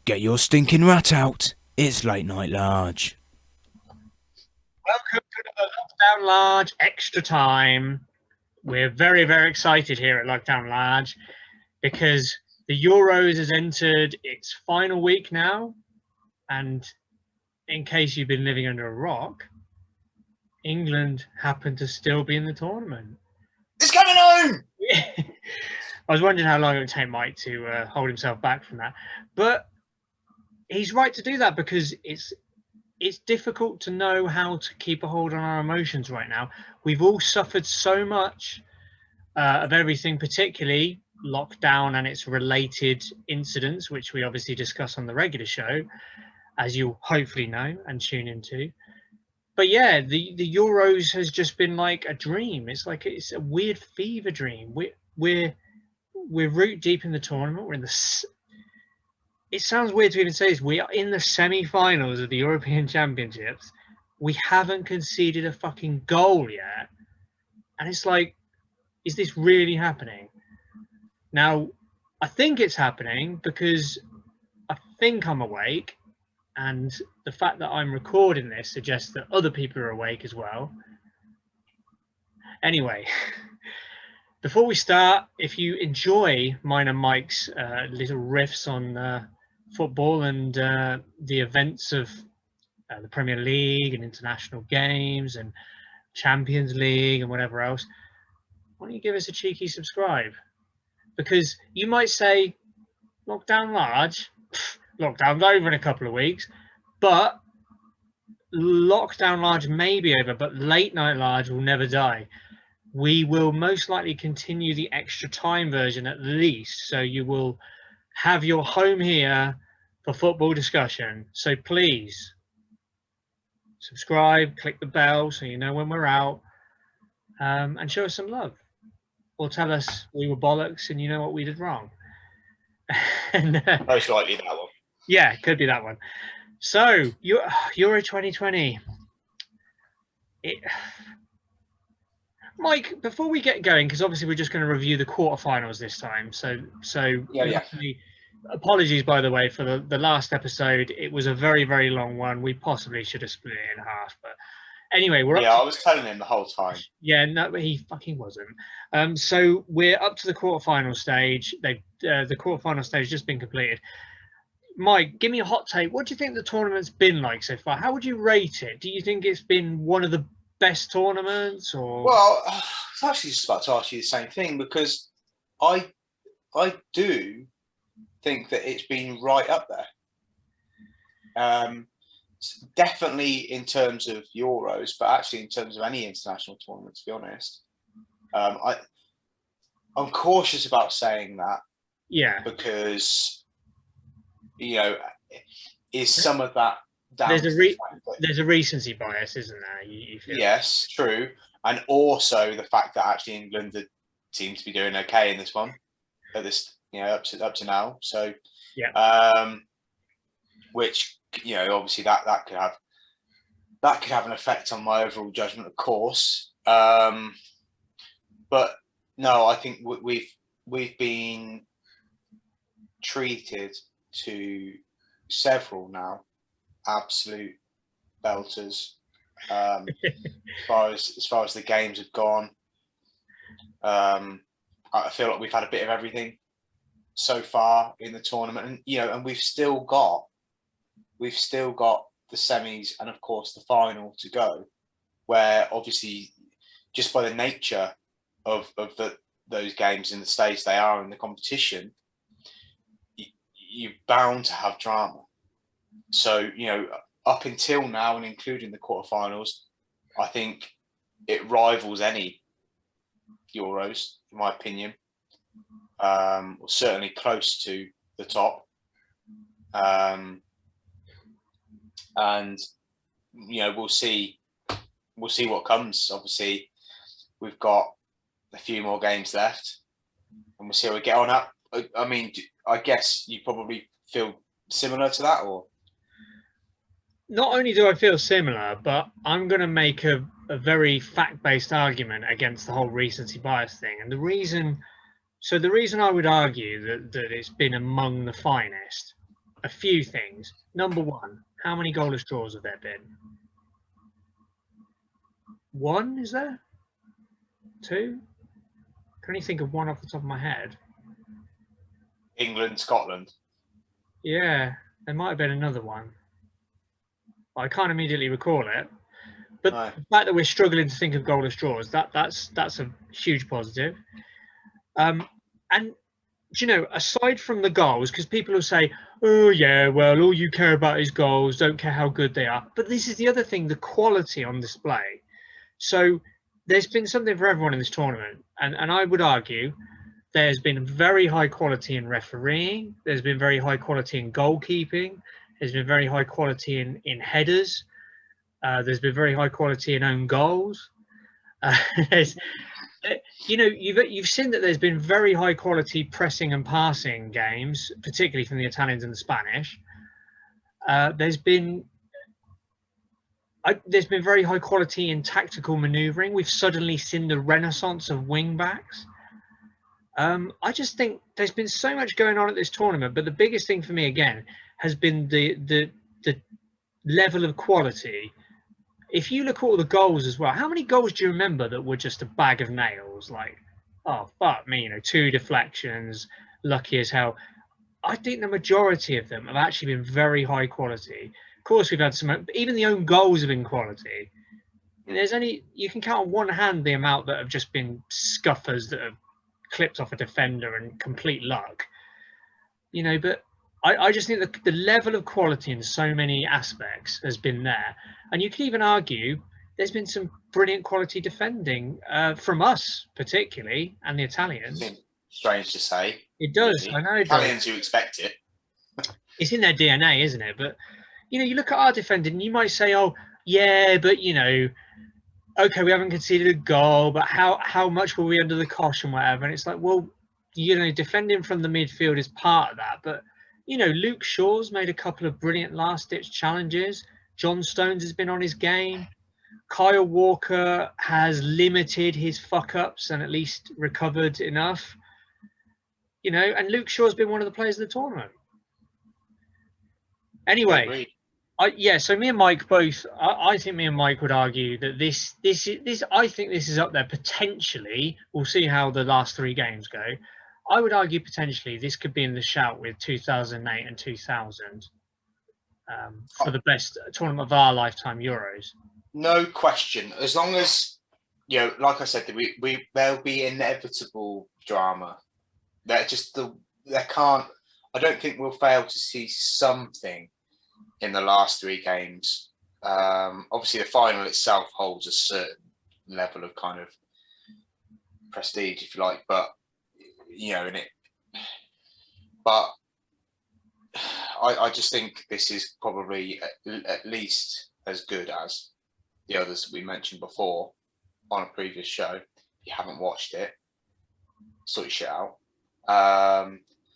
Get your stinking rat out. It's late night large. Welcome to the Lockdown Large Extra Time. We're very, very excited here at Lockdown Large because the Euros has entered its final week now. And in case you've been living under a rock, England happen to still be in the tournament. It's coming home! I was wondering how long it would take Mike to hold himself back from that. But he's right to do that because it's difficult to know how to keep a hold on our emotions right now. We've all suffered so much of everything, particularly lockdown and its related incidents, which we obviously discuss on the regular show, as you'll hopefully know and tune into. But yeah, the Euros has just been like a dream. It's like it's a weird fever dream. We're root deep in the tournament. We're in the. It sounds weird to even say this. We are in the semi-finals of the European Championships. We haven't conceded a fucking goal yet, and it's like, is this really happening? Now, I think it's happening because I think I'm awake, and the fact that I'm recording this suggests that other people are awake as well. Anyway, before we start, if you enjoy mine and Mike's little riffs on football and the events of the Premier League and international games and Champions League and whatever else, why don't you give us a cheeky subscribe? Because you might say, Lockdown Large, lockdown's over in a couple of weeks, but Lockdown Large may be over, but Late Night Large will never die. We will most likely continue the extra time version at least, so you will have your home here for football discussion. So please subscribe, click the bell so you know when we're out, and show us some love. Or tell us we were bollocks and you know what we did wrong. And, most likely that one. Yeah, could be that one. So, Euro 2020. Mike, before we get going, because obviously we're just going to review the quarterfinals this time. So Yeah. Apologies, by the way, for the last episode. It was a very, very long one. We possibly should have split it in half. But anyway, I was telling him the whole time. Yeah, no, he fucking wasn't. So we're up to the quarterfinal stage. The quarterfinal stage has just been completed. Mike, give me a hot take. What do you think the tournament's been like so far? How would you rate it? Do you think it's been one of the best tournaments, or? Well, I was actually just about to ask you the same thing because I do think that it's been right up there. Definitely in terms of Euros, but actually in terms of any international tournament, to be honest. I'm cautious about saying that. Yeah. Because, is some of that down there's a recency bias, isn't there? You feel? Yes, true. And also the fact that actually England seem to be doing okay in this one, at this, up to now. So, yeah. Which, obviously that could have an effect on my overall judgment, of course. But no, I think we've been treated to several now absolute belters as far as the games have gone. I feel like we've had a bit of everything so far in the tournament, and we've still got the semis and of course the final to go, where obviously just by the nature of those games in the stage they are in the competition, you're bound to have drama. So, up until now and including the quarterfinals, I think it rivals any Euros, in my opinion. Certainly close to the top. And, we'll see what comes. Obviously, we've got a few more games left and we'll see how we get on up. I mean, I guess you probably feel similar to that, or? Not only do I feel similar, but I'm going to make a very fact-based argument against the whole recency bias thing. And the reason I would argue that it's been among the finest a few things. Number one, how many goalless draws have there been? One, is there? Two? I can only think of one off the top of my head. England, Scotland. Yeah, there might have been another one. I can't immediately recall it. But No. the fact that we're struggling to think of goalless draws, that's a huge positive. And you know, aside from the goals, because people will say, "Oh yeah, well, all you care about is goals. Don't care how good they are." But this is the other thing: the quality on display. So there's been something for everyone in this tournament, and I would argue there's been very high quality in refereeing. There's been very high quality in goalkeeping. There's been very high quality in headers. There's been very high quality in own goals. You know, you've seen that there's been very high quality pressing and passing games, particularly from the Italians and the Spanish. There's been very high quality in tactical manoeuvring. We've suddenly seen the renaissance of wing backs. I just think there's been so much going on at this tournament, but the biggest thing for me again has been the level of quality. If you look at all the goals as well, how many goals do you remember that were just a bag of nails? Like, oh fuck me, you know, 2 deflections, lucky as hell. I think the majority of them have actually been very high quality. Of course, we've had some, even the own goals have been quality. There's only, you can count on one hand the amount that have just been scuffers that have clipped off a defender and complete luck. You know, but I just think that the level of quality in so many aspects has been there. And you could even argue there's been some brilliant quality defending from us, particularly, and the Italians. Seems strange to say. It does. Really. I know it Italians, does. you expect it. It's in their DNA, isn't it? But, you know, you look at our defending and you might say, oh, yeah, but, you know, okay, we haven't conceded a goal, but how much were we under the cosh and whatever? And it's like, well, you know, defending from the midfield is part of that. But, you know, Luke Shaw's made a couple of brilliant last-ditch challenges. John Stones has been on his game. Kyle Walker has limited his fuck-ups and at least recovered enough. You know, and Luke Shaw's been one of the players of the tournament. Anyway, so me and Mike both, I think me and Mike would argue that this I think this is up there potentially. We'll see how the last 3 games go. I would argue potentially this could be in the shout with 2008 and 2000 for the best tournament of our lifetime Euros. No question. As long as, you know, like I said, there'll be inevitable drama. I don't think we'll fail to see something in the last 3 games. Obviously, the final itself holds a certain level of kind of prestige, if you like, but you know, I just think this is probably at least as good as the others that we mentioned before on a previous show. If you haven't watched it, sort your shit out.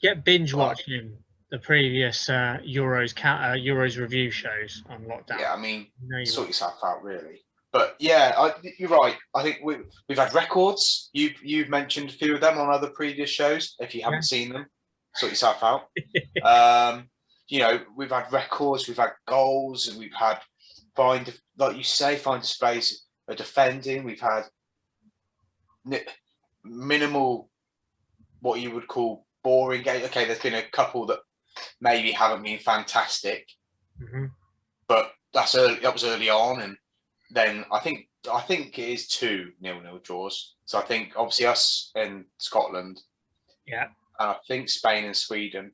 Get binge watching the previous Euros review shows on lockdown. Yeah, I mean, sort yourself out, really. But yeah, you're right. I think we've had records. You've mentioned a few of them on other previous shows. If you haven't seen them, sort yourself out. You know, we've had records, we've had goals, and we've had fine displays of defending. We've had minimal, what you would call boring games. Okay, there's been a couple that maybe haven't been fantastic, but that was early on, and then I think it is 2 0-0 draws. So I think obviously us and Scotland, and I think Spain and Sweden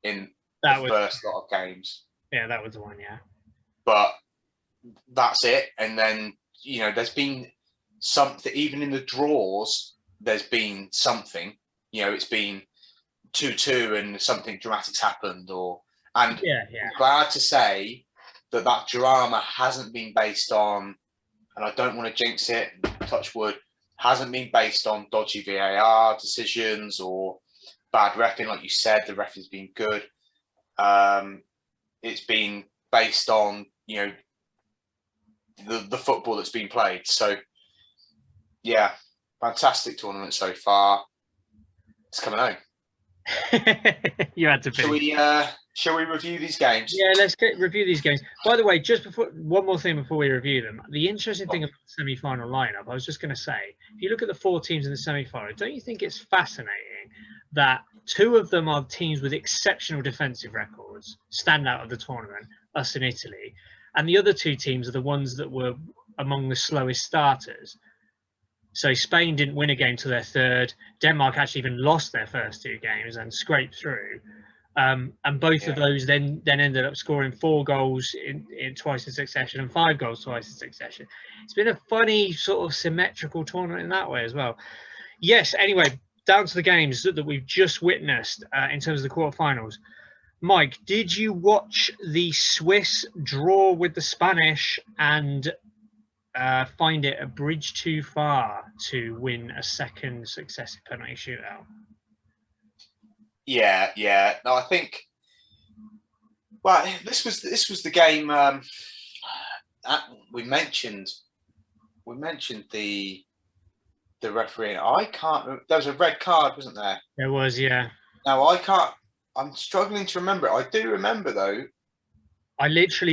in the first lot of games. Yeah, that was the one. Yeah, but that's it. And then, you know, there's been something even in the draws. There's been something. You know, it's been 2-2 and something dramatic's happened, I'm glad to say that drama hasn't been based on, and I don't want to jinx it, touch wood, hasn't been based on dodgy VAR decisions or bad reffing. Like you said, the referee's been good. It's been based on, you know, the football that's been played. So, yeah, fantastic tournament so far. It's coming home. You had to Shall be. we review these games? Yeah, let's review these games. By the way, just before one more thing before we review them, the interesting thing about the semi-final lineup, I was just going to say, if you look at the 4 teams in the semi-final, don't you think it's fascinating that 2 of them are teams with exceptional defensive records, stand out of the tournament, us and Italy, and the other 2 teams are the ones that were among the slowest starters. So Spain didn't win a game till their 3rd. Denmark actually even lost their first 2 games and scraped through. And both of those then ended up scoring 4 goals in twice in succession and 5 goals twice in succession. It's been a funny sort of symmetrical tournament in that way as well. Yes, anyway, down to the games that we've just witnessed in terms of the quarterfinals. Mike, did you watch the Swiss draw with the Spanish and find it a bridge too far to win a second successive penalty shootout? Yeah. No, I think. Well, this was the game. We mentioned the referee. I can't. There was a red card, wasn't there? There was, yeah. Now I can't. I'm struggling to remember it. I do remember though. I literally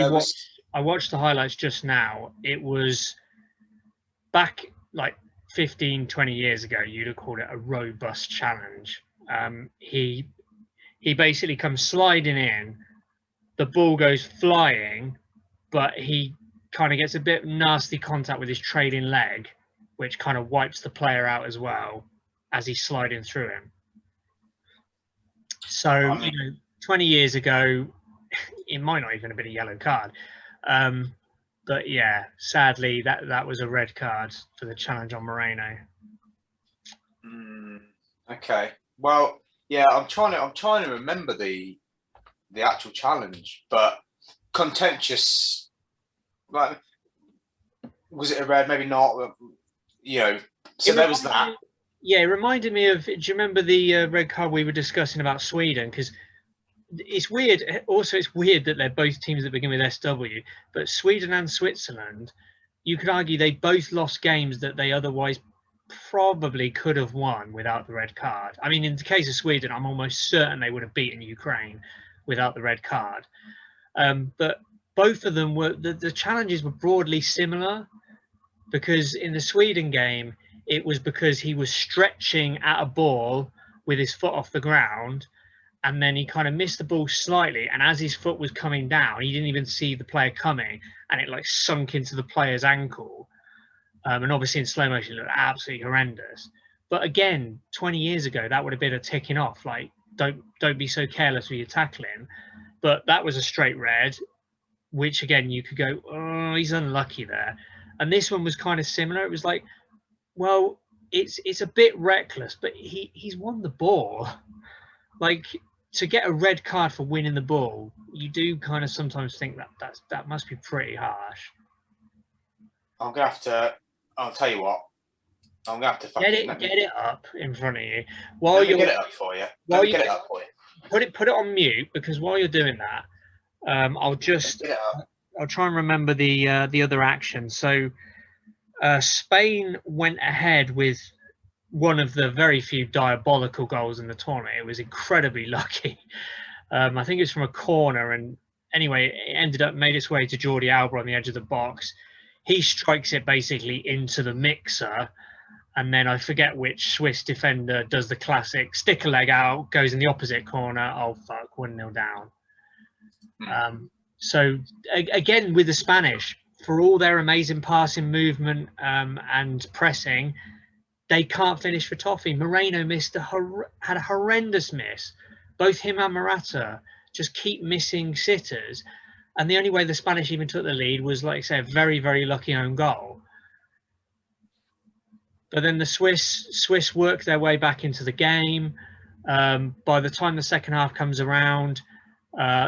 watched the highlights just now. It was back like 15, 20 years ago. You'd have called it a robust challenge. He basically comes sliding in. The ball goes flying, but he kind of gets a bit nasty contact with his trailing leg, which kind of wipes the player out as well as he's sliding through him. So, 20 years ago, it might not even have been a yellow card. But yeah, sadly, that was a red card for the challenge on Moreno. Okay. Well, yeah, I'm trying to remember the actual challenge, but contentious. Like, was it a red? Maybe not. So there was that. Yeah, it reminded me of. Do you remember the red card we were discussing about Sweden? Because it's weird. Also, it's weird that they're both teams that begin with SW, but Sweden and Switzerland, you could argue they both lost games that they otherwise probably could have won without the red card. I mean, in the case of Sweden, I'm almost certain they would have beaten Ukraine without the red card. But both of them were the challenges were broadly similar, because in the Sweden game, it was because he was stretching at a ball with his foot off the ground, and then he kind of missed the ball slightly, and as his foot was coming down, he didn't even see the player coming, and it like sunk into the player's ankle. And obviously in slow motion it looked absolutely horrendous. But again, 20 years ago, that would have been a ticking off, like don't be so careless with your tackling. But that was a straight red, which again you could go, oh, he's unlucky there. And this one was kind of similar. It was like, well, it's a bit reckless, but he's won the ball. Like, to get a red card for winning the ball, you do kind of sometimes think that must be pretty harsh. I'm gonna have to. I'll tell you what. I'm gonna have to get it up in front of you while you get it up for you. Let me get it up for you. Put it on mute, because while you're doing that, I'll try and remember the other action. So Spain went ahead with one of the very few diabolical goals in the tournament. It was incredibly lucky. I think it was from a corner, and anyway, it made its way to Jordi Alba on the edge of the box. He strikes it basically into the mixer, and then I forget which Swiss defender does the classic stick a leg out, goes in the opposite corner. Oh fuck, 1-0 down. So again, with the Spanish, for all their amazing passing movement and pressing, they can't finish for toffee. Moreno had a horrendous miss. Both him and Morata just keep missing sitters. And the only way the Spanish even took the lead was, like I say, a very, very lucky own goal. But then the Swiss work their way back into the game. By the time the second half comes around,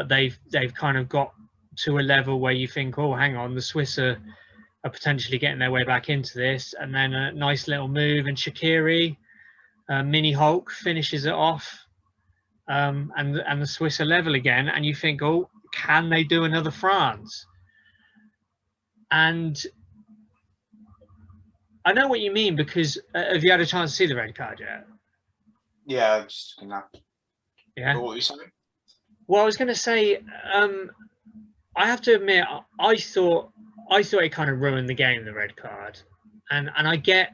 they've kind of got to a level where you think, oh, hang on, the Swiss are potentially getting their way back into this. And then a nice little move, and Shaqiri, Mini Hulk, finishes it off. And the Swiss are level again. And you think, oh, can they do another France? And I know what you mean, because have you had a chance to see the red card yet? Yeah, I'm just gonna. Yeah. What were you saying? Well, I was going to say, I have to admit, I thought it kind of ruined the game, the red card, and I get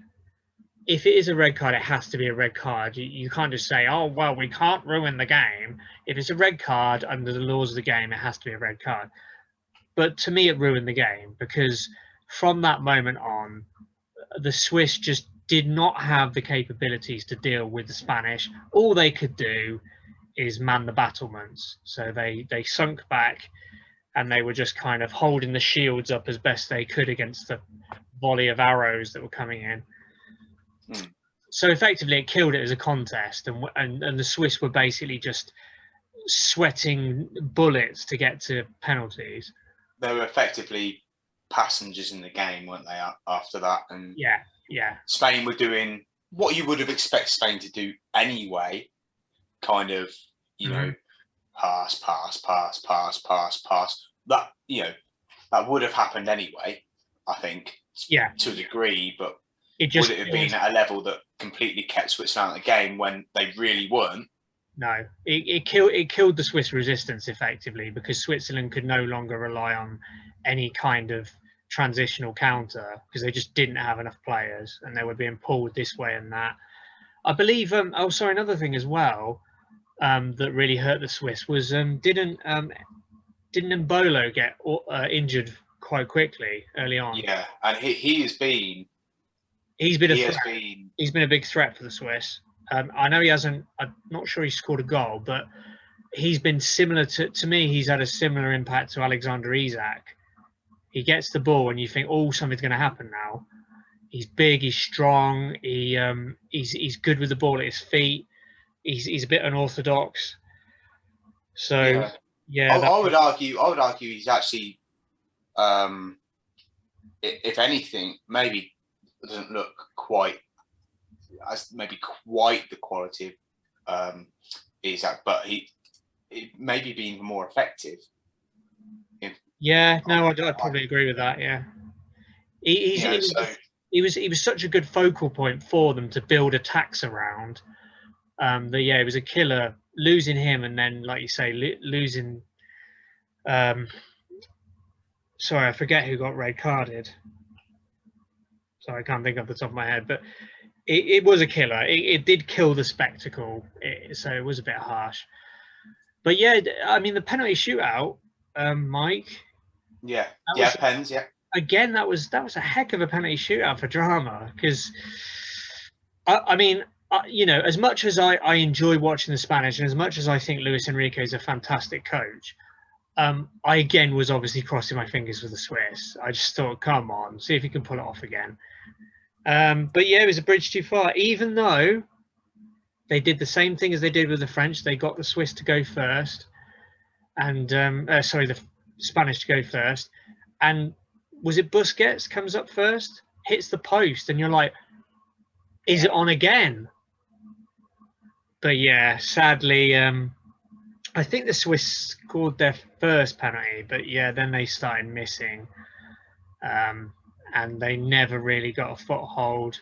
if it is a red card, it has to be a red card. You can't just say, oh well, we can't ruin the game. If it's a red card under the laws of the game, it has to be a red card. But to me, it ruined the game because from that moment on, the Swiss just did not have the capabilities to deal with the Spanish. All they could do is man the battlements. So they sunk back and they were just kind of holding the shields up as best they could against the volley of arrows that were coming in. So effectively, it killed it as a contest, and the Swiss were basically just sweating bullets to get to penalties. They were effectively passengers in the game, weren't they? After that, and yeah, Spain were doing what you would have expected Spain to do anyway. Kind of, you know, pass. That that would have happened anyway. I think, to a degree, but would it have been at a level that completely kept Switzerland out of the game when they really weren't? No, it killed the Swiss resistance effectively because Switzerland could no longer rely on any kind of transitional counter because they just didn't have enough players and they were being pulled this way and that. I believe. Another thing as well that really hurt the Swiss was didn't Mbolo get injured quite quickly early on? Yeah, and he has been. He's been a big threat for the Swiss. I know he hasn't. I'm not sure he scored a goal, but he's been similar to me. He's had a similar impact to Alexander Isak. He gets the ball, and you think, "Oh, something's going to happen now." He's big. He's strong. He's good with the ball at his feet. He's a bit unorthodox. So I would argue he's actually, if anything, maybe doesn't look quite the quality of Isak, but he maybe be even more effective. I'd probably agree with that. Yeah, he was such a good focal point for them to build attacks around. It was a killer losing him, and then, like you say, losing. Sorry, I forget who got red carded. Sorry, I can't think off the top of my head, but it was a killer. It did kill the spectacle, so it was a bit harsh. But I mean, the penalty shootout, Mike. Pens. Yeah. Again, that was a heck of a penalty shootout for drama because, I mean, as much as I enjoy watching the Spanish and as much as I think Luis Enrique is a fantastic coach, I again was obviously crossing my fingers for the Swiss. I just thought, come on, see if you can pull it off again. But it was a bridge too far. Even though they did the same thing as they did with the French, they got the Swiss to go first, and the Spanish to go first. And was it Busquets comes up first, hits the post, and you're like, is it on again? But sadly, I think the Swiss scored their first penalty, but then they started missing, and they never really got a foothold.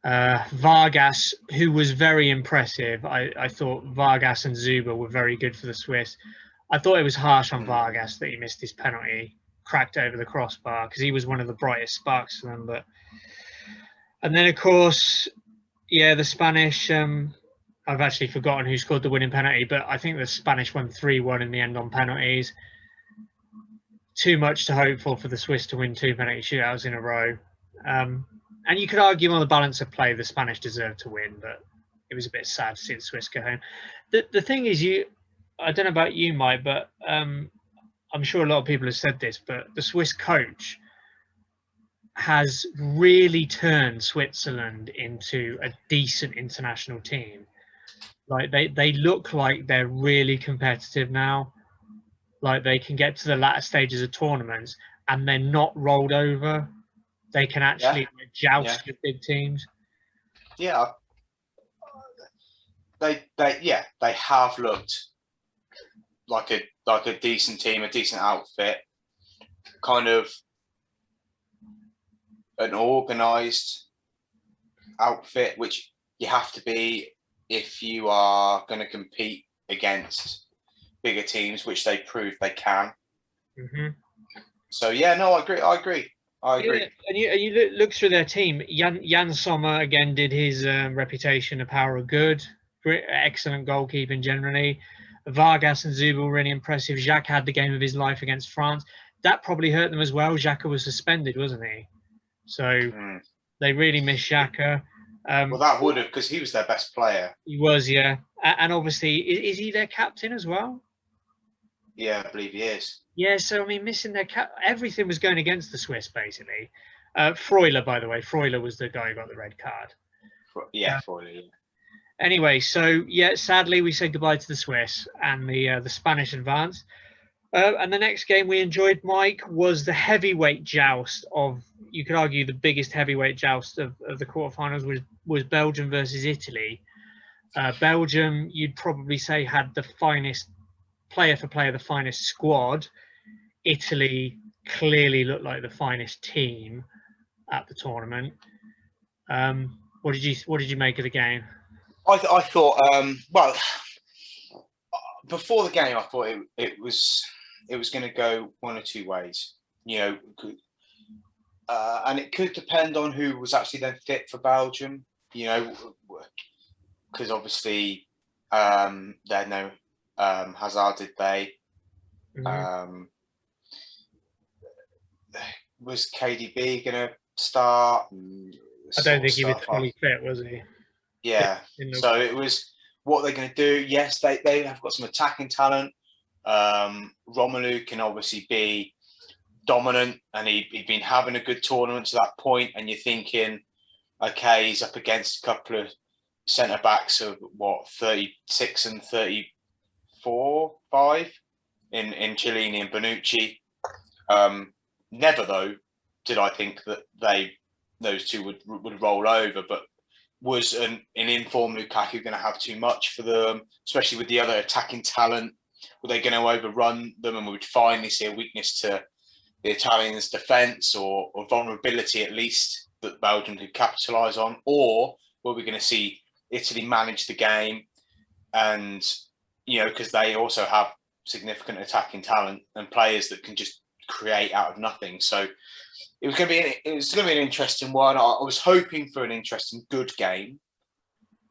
Vargas, who was very impressive, I thought Vargas and Zuba were very good for the Swiss. I thought it was harsh on Vargas that he missed his penalty, cracked over the crossbar, because he was one of the brightest sparks for them. And then, of course, the Spanish. I've actually forgotten who scored the winning penalty, but I think the Spanish won 3-1 in the end on penalties. Too much to hope for the Swiss to win 2 penalty shootouts in a row. And you could argue on the balance of play, the Spanish deserved to win, but it was a bit sad to see the Swiss go home. The thing is, I don't know about you, Mike, but I'm sure a lot of people have said this, but the Swiss coach has really turned Switzerland into a decent international team. Like they look like they're really competitive now. Like they can get to the latter stages of tournaments and they're not rolled over. They can actually joust with big teams. Yeah, they have looked like a decent team, a decent outfit, kind of an organised outfit, which you have to be if you are going to compete against bigger teams, which they proved they can. Mm-hmm. So yeah, no, I agree. Yeah, and you look through their team. Jan Sommer again did his reputation, a power of good, excellent goalkeeping generally. Vargas and Zubel really impressive. Jacques had the game of his life against France. That probably hurt them as well. Xhaka was suspended, wasn't he? So they really missed Xhaka. Well, that would have, because he was their best player. He was, yeah. And obviously, is he their captain as well? Yeah, I believe he is. Yeah, so I mean, missing their everything was going against the Swiss, basically. Freuler, by the way, Freuler was the guy who got the red card. Yeah, Freuler. Yeah. Anyway, so yeah, sadly we said goodbye to the Swiss and the Spanish advance. And the next game we enjoyed, Mike, was the heavyweight joust of, you could argue, the biggest heavyweight joust of the quarterfinals was Belgium versus Italy. Belgium, you'd probably say, had the finest player for player, the finest squad. Italy clearly looked like the finest team at the tournament. What did you make of the game? I thought, well, before the game, I thought it was going to go one or two ways, you know, and it could depend on who was actually then fit for Belgium, you know, because obviously they had no Hazard, did they? Mm-hmm. Was KDB going to start? I don't think he was fully fit, was he? Yeah. So it was, what they're going to do. Yes, they have got some attacking talent. Romelu can obviously be dominant, and he'd been having a good tournament to that point. And you're thinking, okay, he's up against a couple of centre backs of 36 and 34, 5 in Chiellini and Bonucci. Never though did I think that those two would roll over, but was an informed Lukaku going to have too much for them, especially with the other attacking talent? Were they going to overrun them, and we would finally see a weakness to the Italians' defence, or vulnerability at least, that Belgium could capitalise on? Or were we going to see Italy manage the game, and, you know, because they also have significant attacking talent and players that can just create out of nothing? So it was going to be an interesting one. I was hoping for an interesting, good game,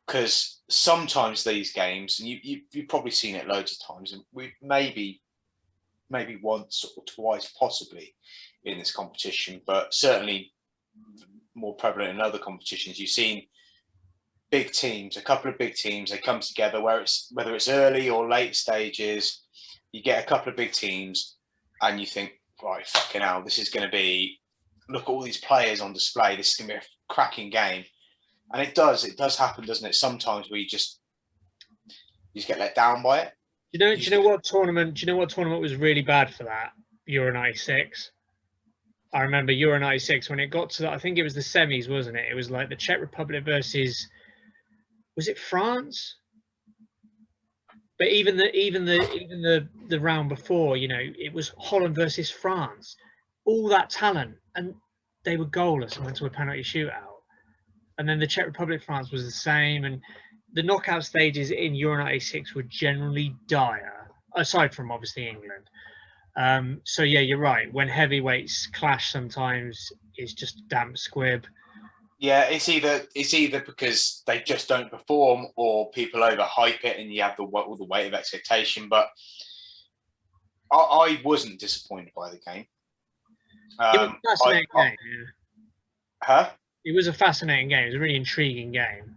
because sometimes these games, and you've probably seen it loads of times, and we maybe once or twice possibly in this competition, but certainly more prevalent in other competitions. You've seen big teams, a couple of big teams, they come together, whether it's early or late stages. You get a couple of big teams, and you think, right, fucking hell, this is going to be, look at all these players on display. This is going to be a cracking game. And it does happen, doesn't it? Sometimes you just get let down by it. Do you know what tournament was really bad for that? Euro 96. I remember Euro 96 when it got to that, I think it was the semis, wasn't it? It was like the Czech Republic versus, was it France? But even the round before, you know, it was Holland versus France. All that talent, and they were goalless and went to a penalty shootout. And then the Czech Republic, France was the same. And the knockout stages in Euro 96 were generally dire, aside from obviously England. So yeah, you're right. When heavyweights clash, sometimes it's just a damp squib. Yeah, it's either because they just don't perform, or people overhype it, and you have all the weight of expectation. But I wasn't disappointed by the game. It was a fascinating game. Yeah. Huh? It was a fascinating game. It was a really intriguing game.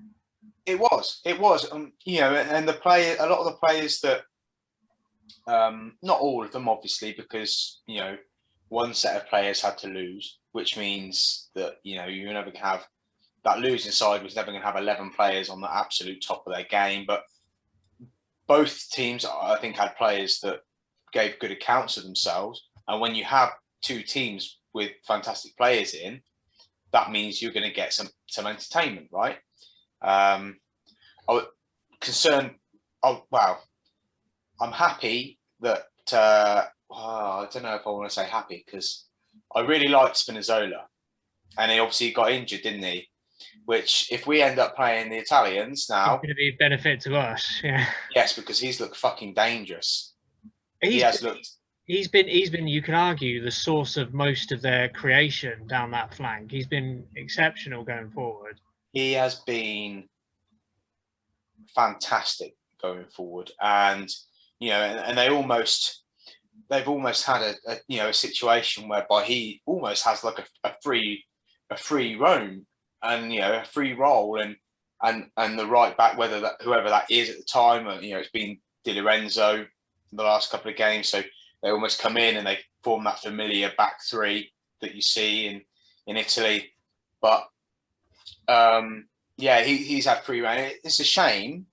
It was. You know, and a lot of the players that, not all of them, obviously, because, you know, one set of players had to lose, which means that, you know, you're never going to have, that losing side was never going to have 11 players on the absolute top of their game. But both teams, I think, had players that gave good accounts of themselves. And when you have two teams with fantastic players in, that means you're going to get some entertainment, right? I was concerned. Oh wow, I'm happy that. I don't know if I want to say happy, because I really liked Spinazzola, and he obviously got injured, didn't he? which if we end up playing the Italians now, It's going to be a benefit to us. Yeah. yes, because he's looked fucking dangerous. He He's has looked. He's been. You can argue the source of most of their creation down that flank. He's been exceptional going forward. He has been fantastic going forward, and and they've almost had a situation whereby he almost has like a free roam and a free roll and the right back, whoever that is at the time, it's been Di Lorenzo the last couple of games, so they almost come in and they form that familiar back three that you see in Italy. But he's had free reign. It's a shame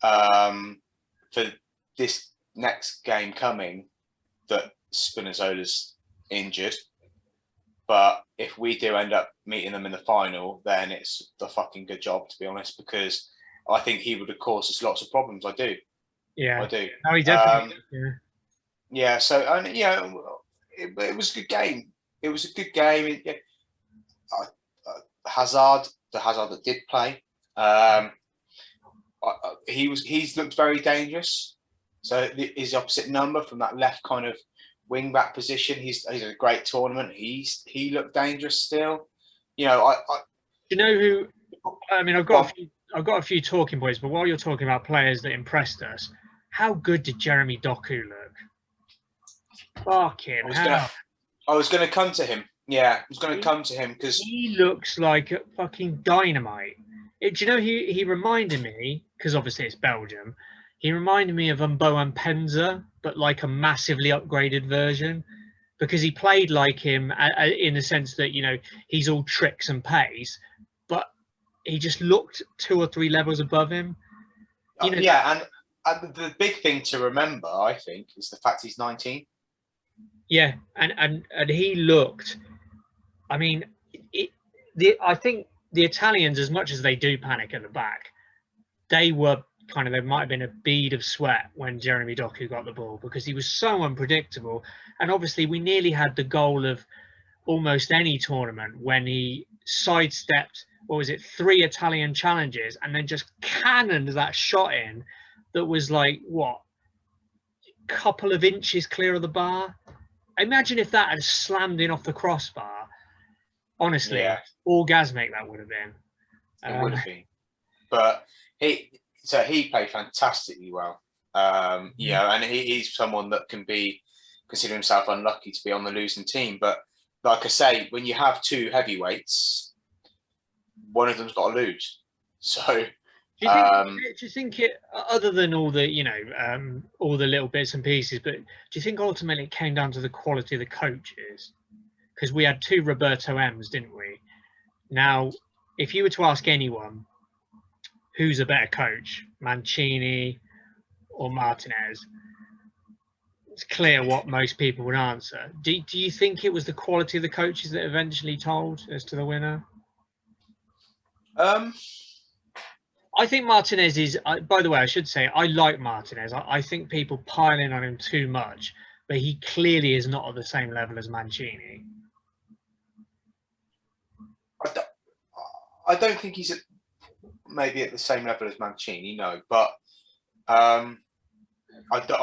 for this next game coming that Spinazzola's injured. But if we do end up meeting them in the final, then it's a fucking good job, to be honest, because I think he would have caused us lots of problems. I do. Yeah, I do. No, he definitely. Yeah. So, and it was a good game. It was a good game. Hazard, the Hazard that did play, he's looked very dangerous. So his opposite number from that left kind of wing back position. He's a great tournament. He looked dangerous still. You know who? I mean, I've got a few talking points, but while you're talking about players that impressed us, how good did Jeremy Doku look? Fucking hell! I was going to come to him. Yeah, I was going to come to him because he looks like a fucking dynamite. Do you know he reminded me, because obviously it's Belgium, he reminded me of Mboa Penza, but like a massively upgraded version, because he played like him in the sense that he's all tricks and pace, but he just looked 2 or 3 levels above him. And the big thing to remember, I think, is the fact he's 19. Yeah, and he looked. I mean, I think the Italians, as much as they do panic at the back, there might have been a bead of sweat when Jeremy Doku got the ball, because he was so unpredictable. And obviously, we nearly had the goal of almost any tournament when he sidestepped, 3 Italian challenges and then just cannoned that shot in that was like, what, a couple of inches clear of the bar? Imagine if that had slammed in off the crossbar. Honestly, orgasmic that would have been. It would have been. But he played fantastically well. And he's someone that can consider himself unlucky to be on the losing team. But like I say, when you have 2 heavyweights, one of them's got to lose. So do you think it, other than all the all the little bits and pieces, but do you think ultimately it came down to the quality of the coaches? Because we had 2 Roberto M's, didn't we? Now, if you were to ask anyone who's a better coach, Mancini or Martinez, it's clear what most people would answer. Do you think it was the quality of the coaches that eventually told as to the winner? I think Martinez is, by the way, I should say, I like Martinez. I think people pile in on him too much, but he clearly is not at the same level as Mancini. I don't think he's maybe at the same level as Mancini, no, but I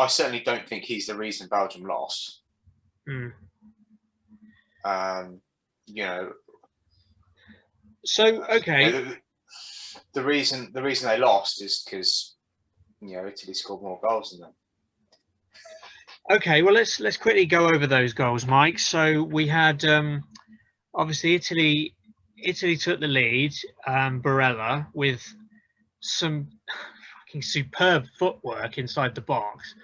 certainly don't think he's the reason Belgium lost. So, okay. The reason they lost is because Italy scored more goals than them. Okay, well let's quickly go over those goals, Mike. So we had obviously Italy took the lead, Barella, with some fucking superb footwork inside the box.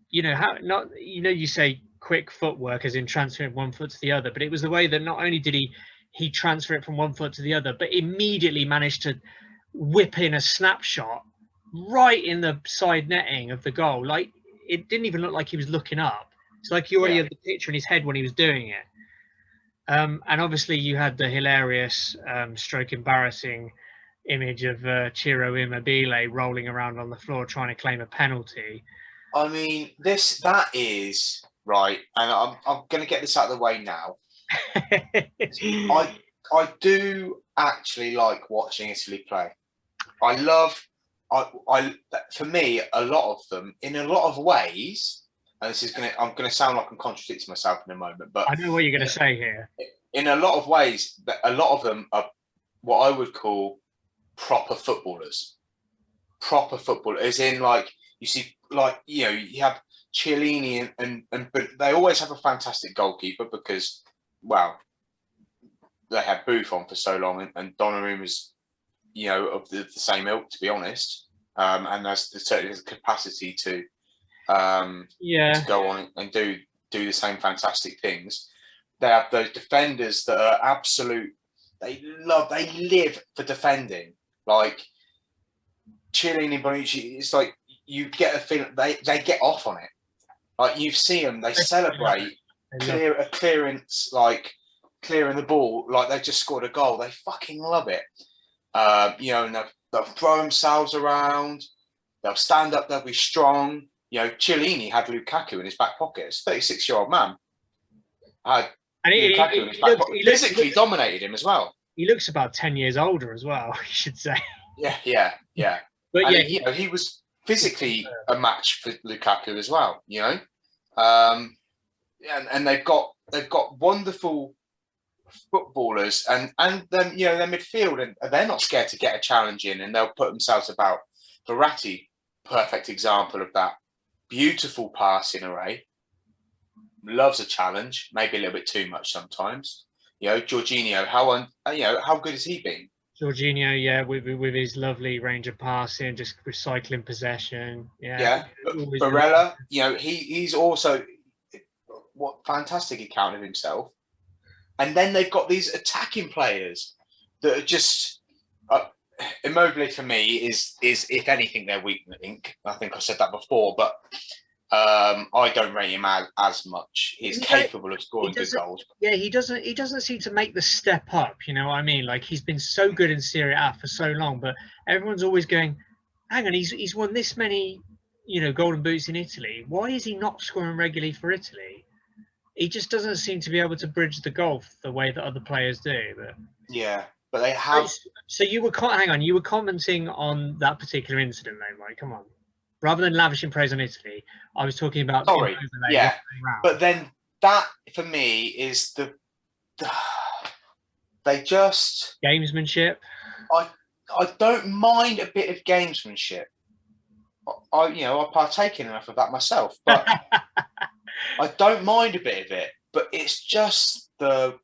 You say quick footwork as in transferring one foot to the other, but it was the way that not only did he transfer it from one foot to the other, but immediately managed to whip in a snapshot right in the side netting of the goal. Like, it didn't even look like he was looking up. It's like he already had the picture in his head when he was doing it. And obviously you had the hilarious stroke embarrassing image of Ciro Immobile rolling around on the floor trying to claim a penalty. I mean, that is right, and I'm going to get this out of the way now. I do actually like watching Italy play. I love, for me, a lot of them, in a lot of ways, and I'm gonna sound like I'm contradicting myself in a moment, but I know what you're going to say here. in a lot of ways, a lot of them are what I would call proper footballers. Proper football, as in like you see, like you have Chiellini and but they always have a fantastic goalkeeper because, well, they had Buffon for so long, and Donnarumma's, of the same ilk, to be honest, and there's certainly the capacity to go on and do the same fantastic things. They have those defenders that are absolute. They live for defending. Like Chiellini and Bonucci, it's like you get a feeling they get off on it. Like you've seen them, they celebrate a clearance, like clearing the ball, like they just scored a goal. They fucking love it. And they'll throw themselves around. They'll stand up. They'll be strong. Chiellini had Lukaku in his back pocket. It's a 36-year-old man. Lukaku in his back pocket. Physically dominated him as well. He looks about 10 years older as well, you should say. Yeah. But and he was physically a match for Lukaku as well. And they've got wonderful footballers, and then their midfield, and they're not scared to get a challenge in, and they'll put themselves about. Verratti, perfect example of that. Beautiful passing array. Loves a challenge, maybe a little bit too much sometimes. Jorginho, how good has he been? Jorginho, with his lovely range of passing, just recycling possession. But Barella, he's also what fantastic account of himself. And then they've got these attacking players that are just Immobile for me is if anything their weak link. I think I said that before, but I don't rate him as much. He's capable of scoring good goals. Yeah, he doesn't seem to make the step up. You know what I mean? Like he's been so good in Serie A for so long, but everyone's always going, "Hang on, he's won this many, golden boots in Italy. Why is he not scoring regularly for Italy?" He just doesn't seem to be able to bridge the gulf the way that other players do. But but they have. So you were commenting on that particular incident, though, Mike. Come on. Rather than lavishing praise on Italy, I was talking about. Sorry, but then that for me is they just gamesmanship. I don't mind a bit of gamesmanship. I partake in enough of that myself, but I don't mind a bit of it. But it's just the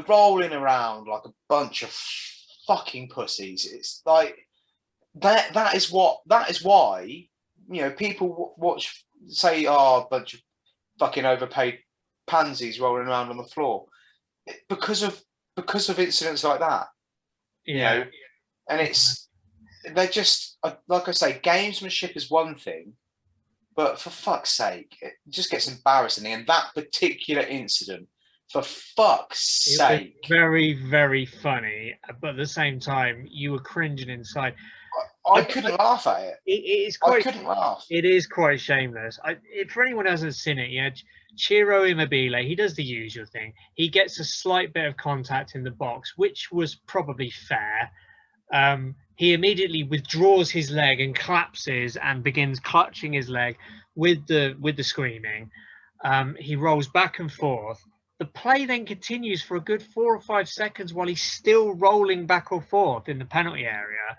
rolling around like a bunch of fucking pussies. It's like that is why people say a bunch of fucking overpaid pansies rolling around on the floor because of incidents like that. And they're just, like I say, gamesmanship is one thing, but for fuck's sake, it just gets embarrassing. And that particular incident, for fuck's sake, it was very, very funny, but at the same time, you were cringing inside. I couldn't laugh at it. I couldn't laugh. It is quite shameless. For anyone who hasn't seen it, Ciro Immobile, he does the usual thing. He gets a slight bit of contact in the box, which was probably fair. He immediately withdraws his leg and collapses and begins clutching his leg with the screaming. He rolls back and forth. The play then continues for a good 4 or 5 seconds while he's still rolling back or forth in the penalty area.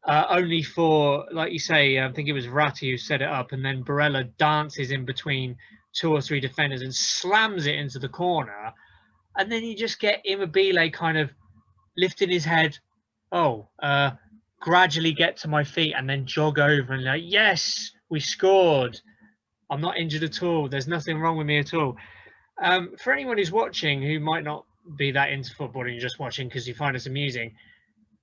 Only for, like you say, I think it was Verratti who set it up, and then Barella dances in between 2 or 3 defenders and slams it into the corner. And then you just get Immobile kind of lifting his head, gradually get to my feet and then jog over and like, yes, we scored. I'm not injured at all. There's nothing wrong with me at all. For anyone who's watching who might not be that into football and you're just watching because you find us amusing,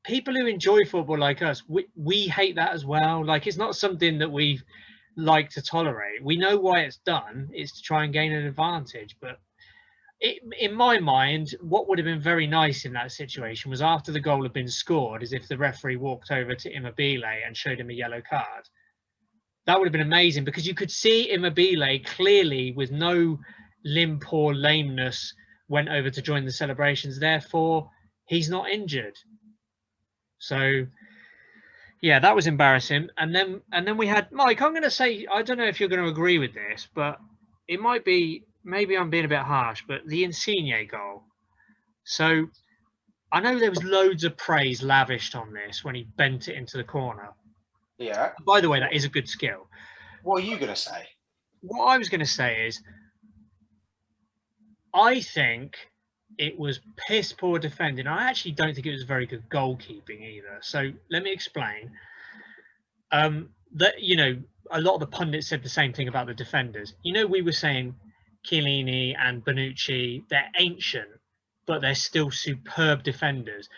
people who enjoy football like us, we hate that as well. Like, it's not something that we like to tolerate. We know why it's done. It's to try and gain an advantage. But in my mind, what would have been very nice in that situation was after the goal had been scored, is if the referee walked over to Immobile and showed him a yellow card. That would have been amazing, because you could see Immobile clearly with no limp or lameness went over to join the celebrations. Therefore, he's not injured. So, yeah, that was embarrassing. And then we had Mike. I'm going to say, I don't know if you're going to agree with this, but it might be, maybe I'm being a bit harsh, but the Insigne goal. So I know there was loads of praise lavished on this when he bent it into the corner. Yeah. By the way, that is a good skill. What are you going to say? What I was going to say is, I think it was piss poor defending. I actually don't think it was very good goalkeeping either. So let me explain. That, you know, a lot of the pundits said the same thing about the defenders. You know, we were saying Chiellini and Bonucci, they're ancient, but they're still superb defenders.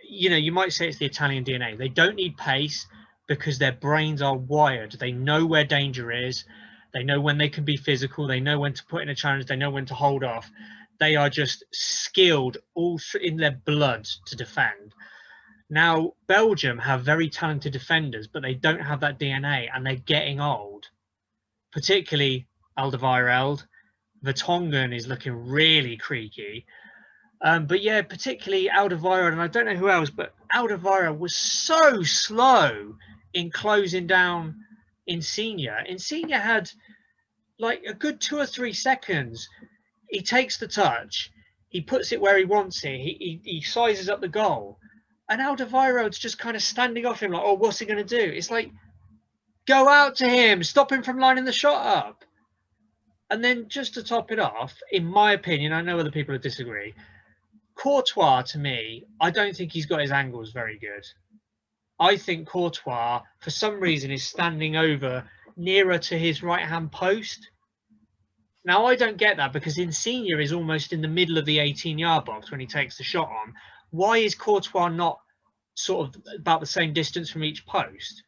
You know, you might say it's the Italian DNA. They don't need pace because their brains are wired. They know where danger is. They know when they can be physical. They know when to put in a challenge. They know when to hold off. They are just skilled all in their blood to defend. Now, Belgium have very talented defenders, but they don't have that DNA, and they're getting old. Particularly Alderweireld. Vertonghen is looking really creaky. But yeah, particularly Alderweireld, and I don't know who else, but Alderweireld was so slow in closing down Insigne. Insigne had like a good 2 or 3 seconds. He takes the touch, he puts it where he wants it, he sizes up the goal, and Alderweireld's just kind of standing off him like, oh, what's he going to do? It's like, go out to him, stop him from lining the shot up. And then just to top it off, in my opinion, I know other people would disagree, Courtois, to me, I don't think he's got his angles very good. I think Courtois, for some reason, is standing over nearer to his right-hand post. Now, I don't get that because Insigne is almost in the middle of the 18-yard box when he takes the shot on. Why is Courtois not sort of about the same distance from each post?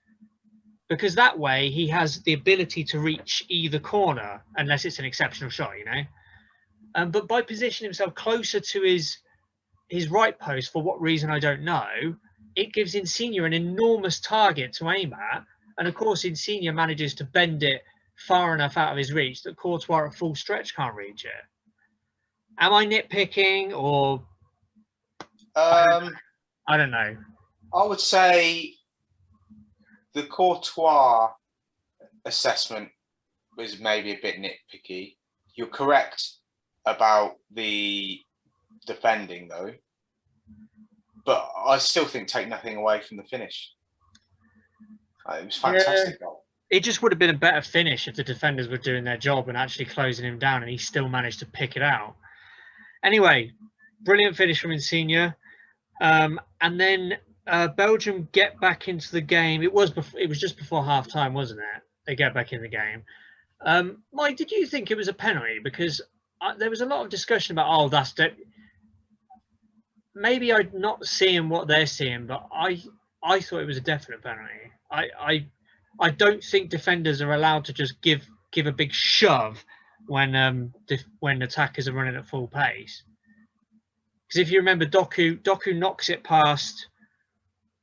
Because that way he has the ability to reach either corner, unless it's an exceptional shot, you know. But by positioning himself closer to his right post, for what reason I don't know, it gives Insigne an enormous target to aim at. And of course, Insigne manages to bend it far enough out of his reach that Courtois at full stretch can't reach it. Am I nitpicking, or I don't know? I would say the Courtois assessment was maybe a bit nitpicky. You're correct about the defending, though, but I still think take nothing away from the finish. It was fantastic. Yeah. It just would have been a better finish if the defenders were doing their job and actually closing him down, and he still managed to pick it out. Anyway, brilliant finish from Insigne. And then Belgium get back into the game. It was just before half time, wasn't it? They get back in the game. Mike, did you think it was a penalty? Because there was a lot of discussion about, oh, that's maybe I'm not seeing what they're seeing, but I thought it was a definite penalty. I don't think defenders are allowed to just give a big shove when attackers are running at full pace. Because if you remember, Doku knocks it past.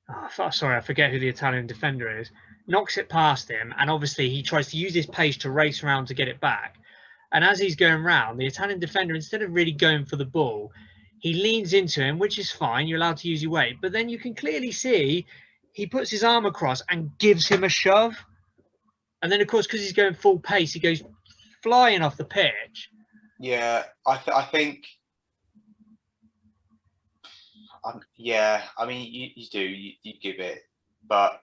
Oh, sorry, I forget who the Italian defender is. Knocks it past him, and obviously he tries to use his pace to race around to get it back. And as he's going round, the Italian defender, instead of really going for the ball, he leans into him, which is fine. You're allowed to use your weight. But then you can clearly see he puts his arm across and gives him a shove. And then, of course, because he's going full pace, he goes flying off the pitch. Yeah, I think... yeah, I mean, you do. You give it. But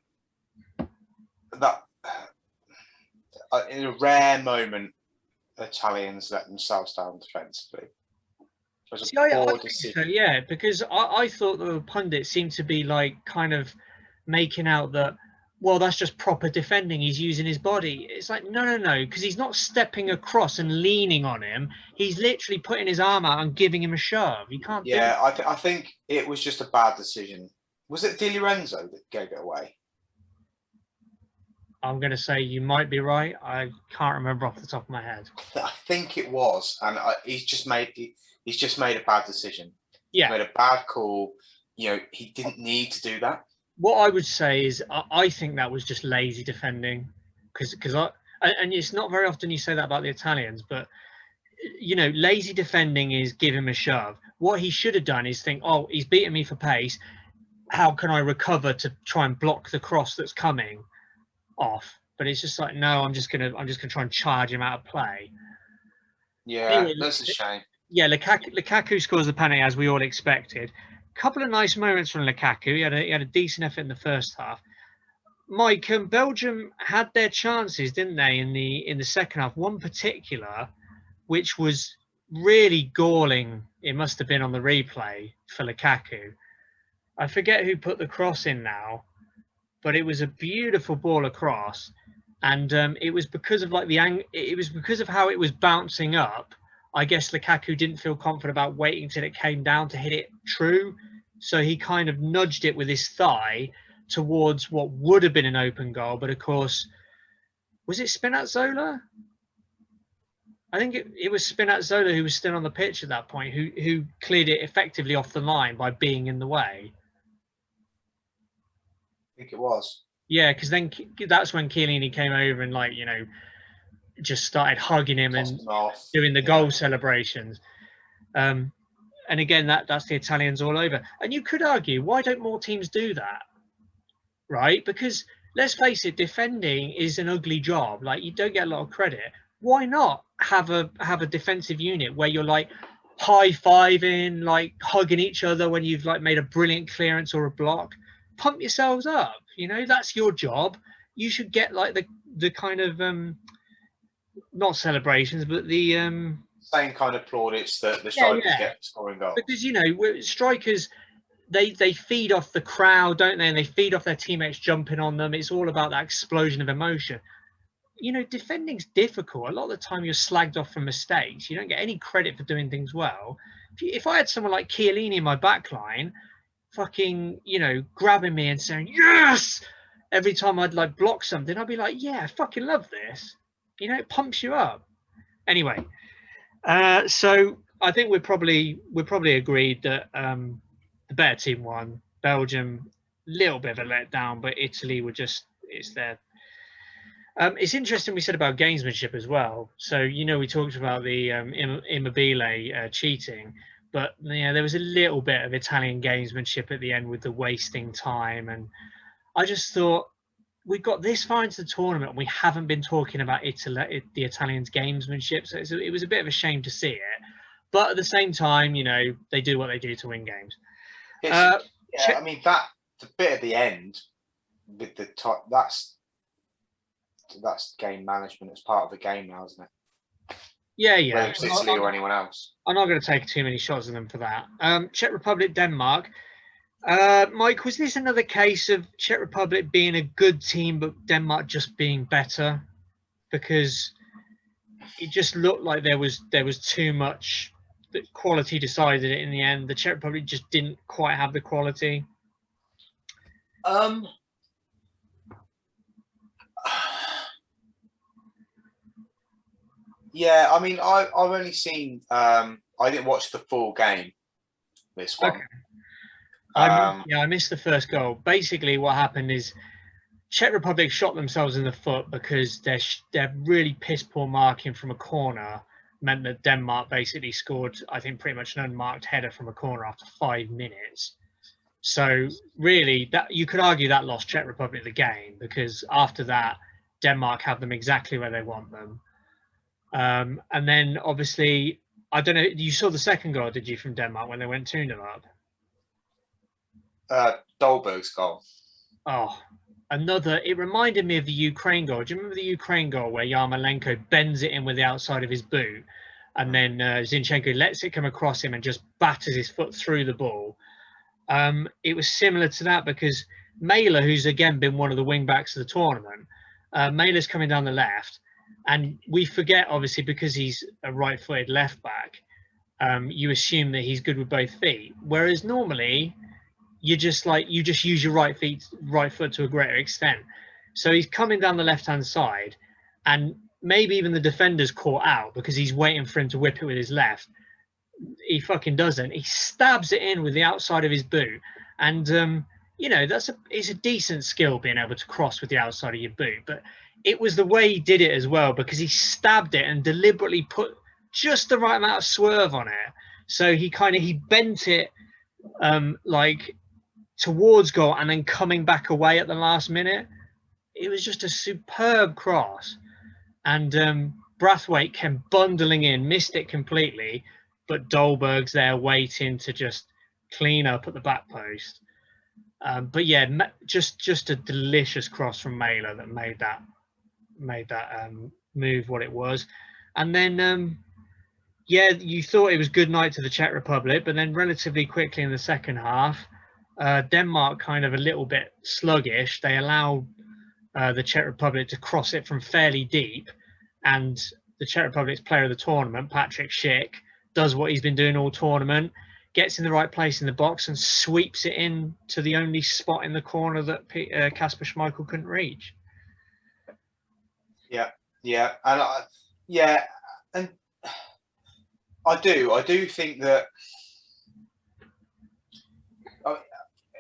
that in a rare moment, Italians let themselves down defensively. See, I think so, yeah, because I thought the pundits seemed to be like kind of making out that, well, that's just proper defending. He's using his body. It's like, no, because he's not stepping across and leaning on him. He's literally putting his arm out and giving him a shove. He can't. Yeah, I think it was just a bad decision. Was it Di Lorenzo that gave it away? I'm going to say you might be right. I can't remember off the top of my head. I think it was, and he's just made a bad decision. Yeah, he made a bad call. You know, he didn't need to do that. What I would say is I think that was just lazy defending, because and it's not very often you say that about the Italians, but lazy defending is give him a shove. What he should have done is think, oh, he's beating me for pace. How can I recover to try and block the cross that's coming off? But it's just like, no, I'm just gonna try and charge him out of play. Yeah, anyway, that's a shame. Yeah, Lukaku scores the penalty as we all expected. Couple of nice moments from Lukaku. He had a decent effort in the first half. Mike, Belgium had their chances, didn't they, in the second half? One particular, which was really galling. It must have been on the replay for Lukaku. I forget who put the cross in now, but it was a beautiful ball across, and it was because of it was because of how it was bouncing up. I guess Lukaku didn't feel confident about waiting till it came down to hit it true, so he kind of nudged it with his thigh towards what would have been an open goal. But of course, was it Spinazzola? I think it was Spinazzola who was still on the pitch at that point, who cleared it effectively off the line by being in the way. I think it was. Yeah, because then that's when Chiellini came over and just started hugging him and doing the goal celebrations. And again, that's the Italians all over. And you could argue, why don't more teams do that? Right? Because let's face it, defending is an ugly job. Like, you don't get a lot of credit. Why not have a defensive unit where you're like high-fiving, like hugging each other when you've like made a brilliant clearance or a block? Pump yourselves up. That's your job. You should get like the kind of not celebrations, but the same kind of plaudits that the strikers get scoring goals. Because strikers, they feed off the crowd, don't they? And they feed off their teammates jumping on them. It's all about that explosion of emotion. Defending's difficult. A lot of the time you're slagged off for mistakes. You don't get any credit for doing things well. If I had someone like Chiellini in my back line, fucking, grabbing me and saying, yes! Every time I'd like block something, I'd be like, yeah, I fucking love this. It pumps you up. Anyway, so I think we're probably agreed that the better team won. Belgium, little bit of a letdown, but Italy it's there. It's interesting we said about gamesmanship as well. So, we talked about the Immobile cheating, but there was a little bit of Italian gamesmanship at the end with the wasting time. And I just thought, we got this far into the tournament and we haven't been talking about the Italians' gamesmanship. So it was a bit of a shame to see it. But at the same time, they do what they do to win games. I mean, that the bit at the end with the top, that's game management. It's part of the game now, isn't it? Yeah. Whether it's Italy or anyone else. I'm not going to take too many shots at them for that. Czech Republic, Denmark. Mike, was this another case of Czech Republic being a good team, but Denmark just being better? Because it just looked like there was too much that quality decided it in the end. The Czech Republic just didn't quite have the quality. Yeah, I mean, I've only seen. I didn't watch the full game. This one. Okay. I missed the first goal. Basically, what happened is Czech Republic shot themselves in the foot because their really piss poor marking from a corner meant that Denmark basically scored, I think, pretty much an unmarked header from a corner after 5 minutes. So really, that you could argue that lost Czech Republic the game, because after that, Denmark had them exactly where they want them. And then obviously, I don't know, you saw the second goal, did you, from Denmark when they went 2-0 up? Dolberg's goal. Oh, it reminded me of the Ukraine goal. Do you remember the Ukraine goal where Yarmolenko bends it in with the outside of his boot, and then Zinchenko lets it come across him and just batters his foot through the ball? It was similar to that, because Mæhle, who's again been one of the wing backs of the tournament, Mæhle's coming down the left, and we forget, obviously, because he's a right-footed left back, you assume that he's good with both feet, whereas normally you just use your right foot to a greater extent. So he's coming down the left-hand side, and maybe even the defender's caught out because he's waiting for him to whip it with his left. He fucking doesn't. He stabs it in with the outside of his boot, and it's a decent skill being able to cross with the outside of your boot. But it was the way he did it as well, because he stabbed it and deliberately put just the right amount of swerve on it. So he bent it like towards goal and then coming back away at the last minute. It was just a superb cross. And Brathwaite came bundling in, missed it completely, but Dolberg's there waiting to just clean up at the back post. But yeah, just a delicious cross from Mailer that made that move what it was. And then yeah, you thought it was good night to the Czech Republic, but then relatively quickly in the second half, Denmark kind of a little bit sluggish. They allowed the Czech Republic to cross it from fairly deep, and the Czech Republic's player of the tournament, Patrick Schick, does what he's been doing all tournament, gets in the right place in the box and sweeps it in to the only spot in the corner that Kasper Schmeichel couldn't reach. Yeah, and I do think that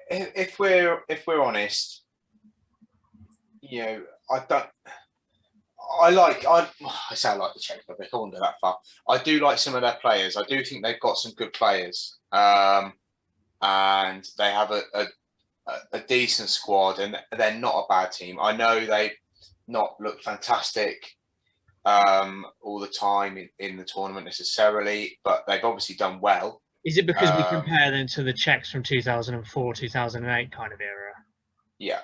if we're honest, I say I like the Czech Republic. I won't go that far. I do like some of their players. I do think they've got some good players, and they have a decent squad, and they're not a bad team. I know they've not looked fantastic all the time in the tournament necessarily, but they've obviously done well. Is it because we compare them to the Czechs from 2004, 2008 kind of era? Yeah.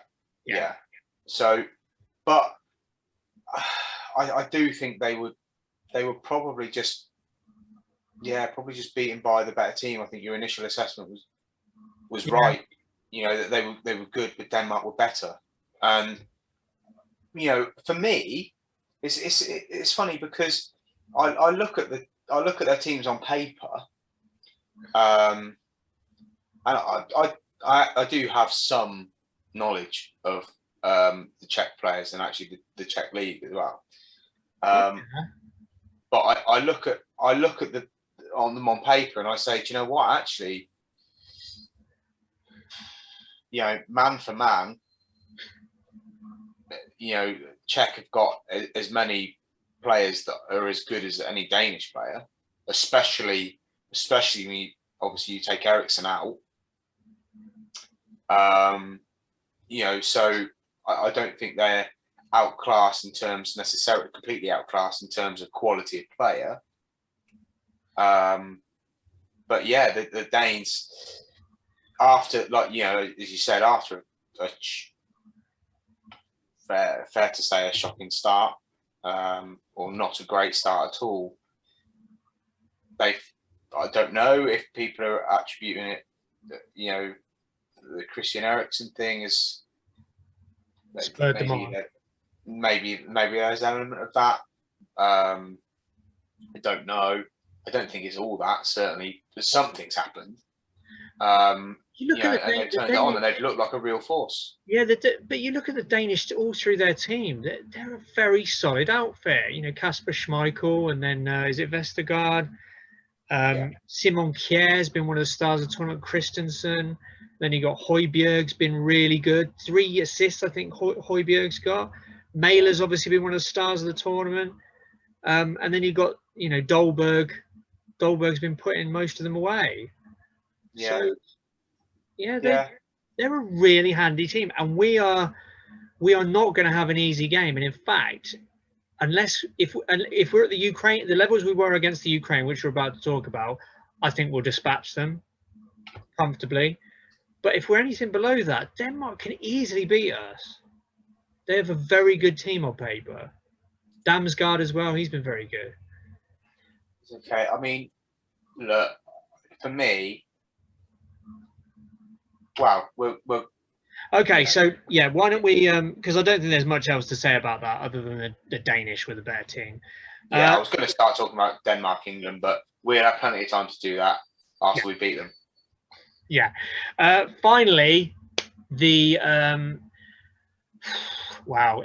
So, but I do think they were probably just beaten by the better team. I think your initial assessment was right. That they were good, but Denmark were better. And for me, it's funny because I look at their teams on paper, and I do have some knowledge of the Czech players and actually the Czech league as well. But I look at them on paper and I say, do you know what? Actually, man for man, Czech have got as many players that are as good as any Danish player, especially when obviously you take Eriksson out. So I don't think they're outclassed in terms necessarily completely outclassed in terms of quality of player. But yeah, the Danes, after as you said, after a fair to say a shocking start, or not a great start at all. I don't know if people are attributing it, the Christian Eriksen thing is maybe there's an element of that. I don't know. I don't think it's all that, certainly, but something's happened. You look at and they turned it on and they've looked like a real force. Yeah, but you look at the Danish all through their team. They're a very solid outfit. Kasper Schmeichel, and then is it Vestergaard? Simon Kjær has been one of the stars of the tournament. Christensen. Then you got Højbjerg's been really good. 3 assists, I think Højbjerg's got. Mailer's obviously been one of the stars of the tournament. And then you got Dolberg. Dolberg's been putting most of them away. Yeah. So, they're a really handy team, and we are not going to have an easy game. And in fact, if we're at the levels we were against the Ukraine, which we're about to talk about, I think we'll dispatch them comfortably. But if we're anything below that, Denmark can easily beat us. They have a very good team on paper. Damsgaard as well, he's been very good. Okay, I mean, look, for me, wow, we're okay, so yeah, why don't we? Because I don't think there's much else to say about that other than the Danish with a better team. Yeah, I was going to start talking about Denmark, England, but we'll have plenty of time to do that after we beat them. Yeah. Finally, the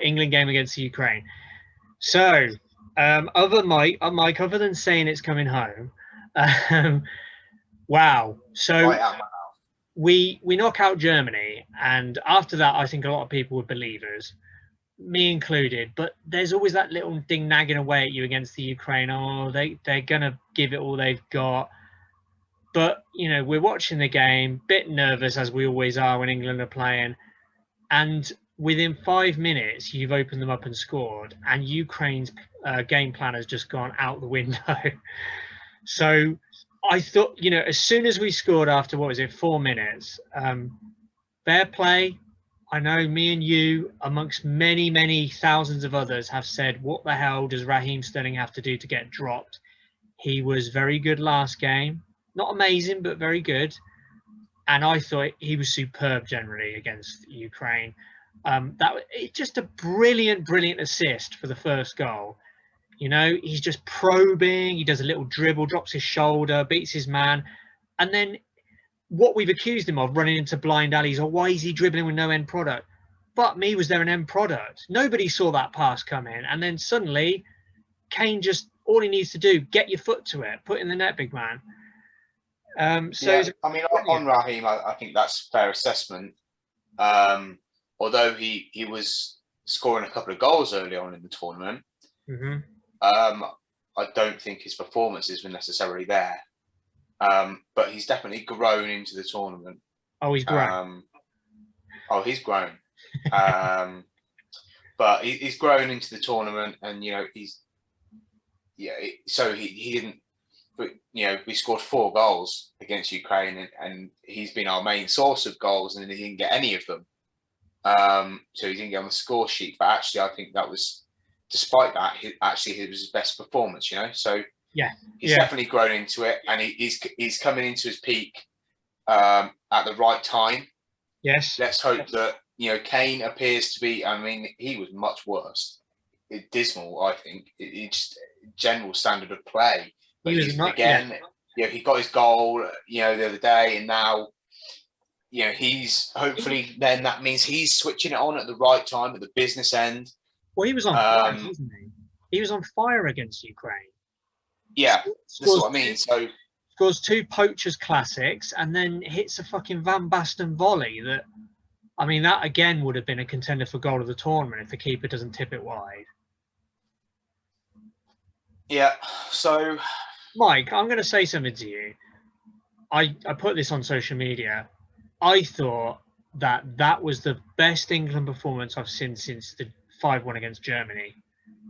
England game against the Ukraine. So, other than saying it's coming home, wow. So. Right out my mouth. We knock out Germany, and after that, I think a lot of people would believe us. me included, but there's always that little thing nagging away at you against the Ukraine. Oh, they're gonna give it all they've got. But we're watching the game, bit nervous as we always are when England are playing, and within 5 minutes you've opened them up and scored, and Ukraine's game plan has just gone out the window. So I thought, as soon as we scored after 4 minutes, fair play. I know me and you, amongst many, many thousands of others, have said, what the hell does Raheem Sterling have to do to get dropped? He was very good last game. Not amazing, but very good. And I thought he was superb generally against Ukraine. Just a brilliant, brilliant assist for the first goal. He's just probing. He does a little dribble, drops his shoulder, beats his man. And then what we've accused him of, running into blind alleys, or why is he dribbling with no end product? But me, was there an end product? Nobody saw that pass come in. And then suddenly, Kane just, all he needs to do, get your foot to it, put in the net, big man. On Raheem, I think that's fair assessment. Although he was scoring a couple of goals early on in the tournament, I don't think his performances were necessarily there. But he's definitely grown into the tournament. Oh, he's grown. He's grown. But he's grown into the tournament, and so he didn't. But we scored 4 goals against Ukraine, and he's been our main source of goals, and he didn't get any of them. So he didn't get on the score sheet. But actually, I think that was, despite that, it was his best performance. So yeah, he's definitely grown into it, and he's coming into his peak at the right time. Yes. Let's hope that Kane appears to be. I mean, he was much worse. Dismal, I think. It's general standard of play. But he got his goal, the other day, and now, he's hopefully, then that means he's switching it on at the right time at the business end. Well, he was on fire, wasn't he? He was on fire against Ukraine. Yeah, that's what I mean. So scores 2 poachers classics, and then hits a fucking Van Basten volley that, that again would have been a contender for goal of the tournament if the keeper doesn't tip it wide. Yeah, so Mike, I'm going to say something to you. I put this on social media. I thought that was the best England performance I've seen since the 5-1 against Germany,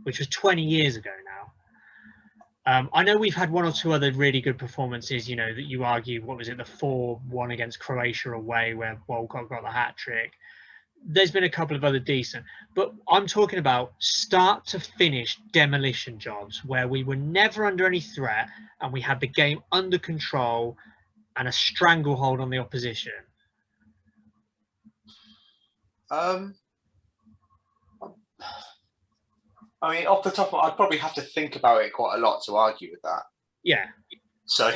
which was 20 years ago now. I know we've had 1 or 2 other really good performances, that you argue, what was it, the 4-1 against Croatia away where Walcott got the hat-trick. There's been a couple of other decent, but I'm talking about start to finish demolition jobs where we were never under any threat and we had the game under control and a stranglehold on the opposition. Off the top of I'd probably have to think about it quite a lot to argue with that. Yeah. So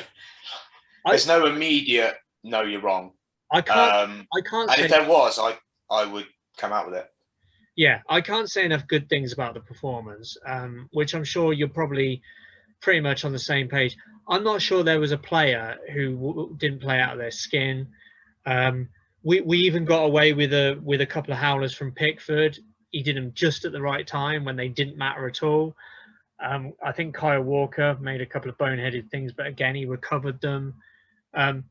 there's no immediate, no, you're wrong. I can't. And if there was, I would come out with it. Yeah, I can't say enough good things about the performance, which I'm sure you're probably pretty much on the same page. I'm not sure there was a player who didn't play out of their skin. We even got away with a couple of howlers from Pickford. He did them just at the right time when they didn't matter at all. I think Kyle Walker made a couple of boneheaded things, but again, he recovered them.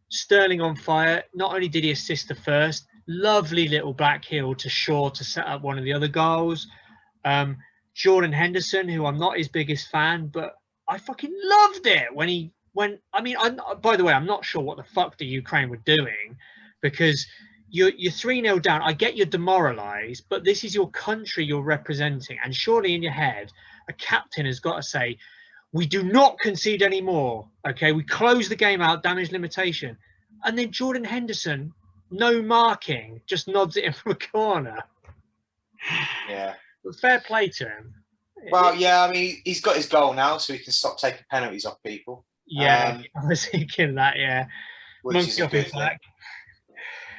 Sterling on fire. Not only did he assist the first, lovely little back heel to Shaw to set up one of the other goals. Jordan Henderson, who I'm not his biggest fan, but I fucking loved it by the way, I'm not sure what the fuck the Ukraine were doing, because you're 3-0 down. I get you're demoralised, but this is your country you're representing, and surely in your head, a captain has got to say, we do not concede anymore. Okay, we close the game out, damage limitation. And then Jordan Henderson, no marking, just nods it in from a corner. Yeah. But fair play to him. Well, yeah, I mean, he's got his goal now, so he can stop taking penalties off people. Yeah, I was thinking that, yeah. Which is a good thing.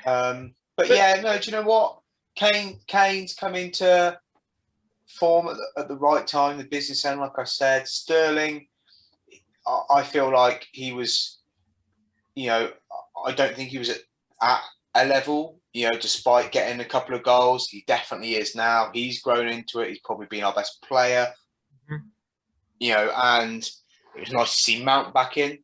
But yeah, no, do you know what? Kane's come into form at the right time, the business end, like I said. Sterling, I feel like he was, I don't think he was at a level despite getting a couple of goals, he definitely is now. He's grown into it. He's probably been our best player. And it was nice to see Mount back in.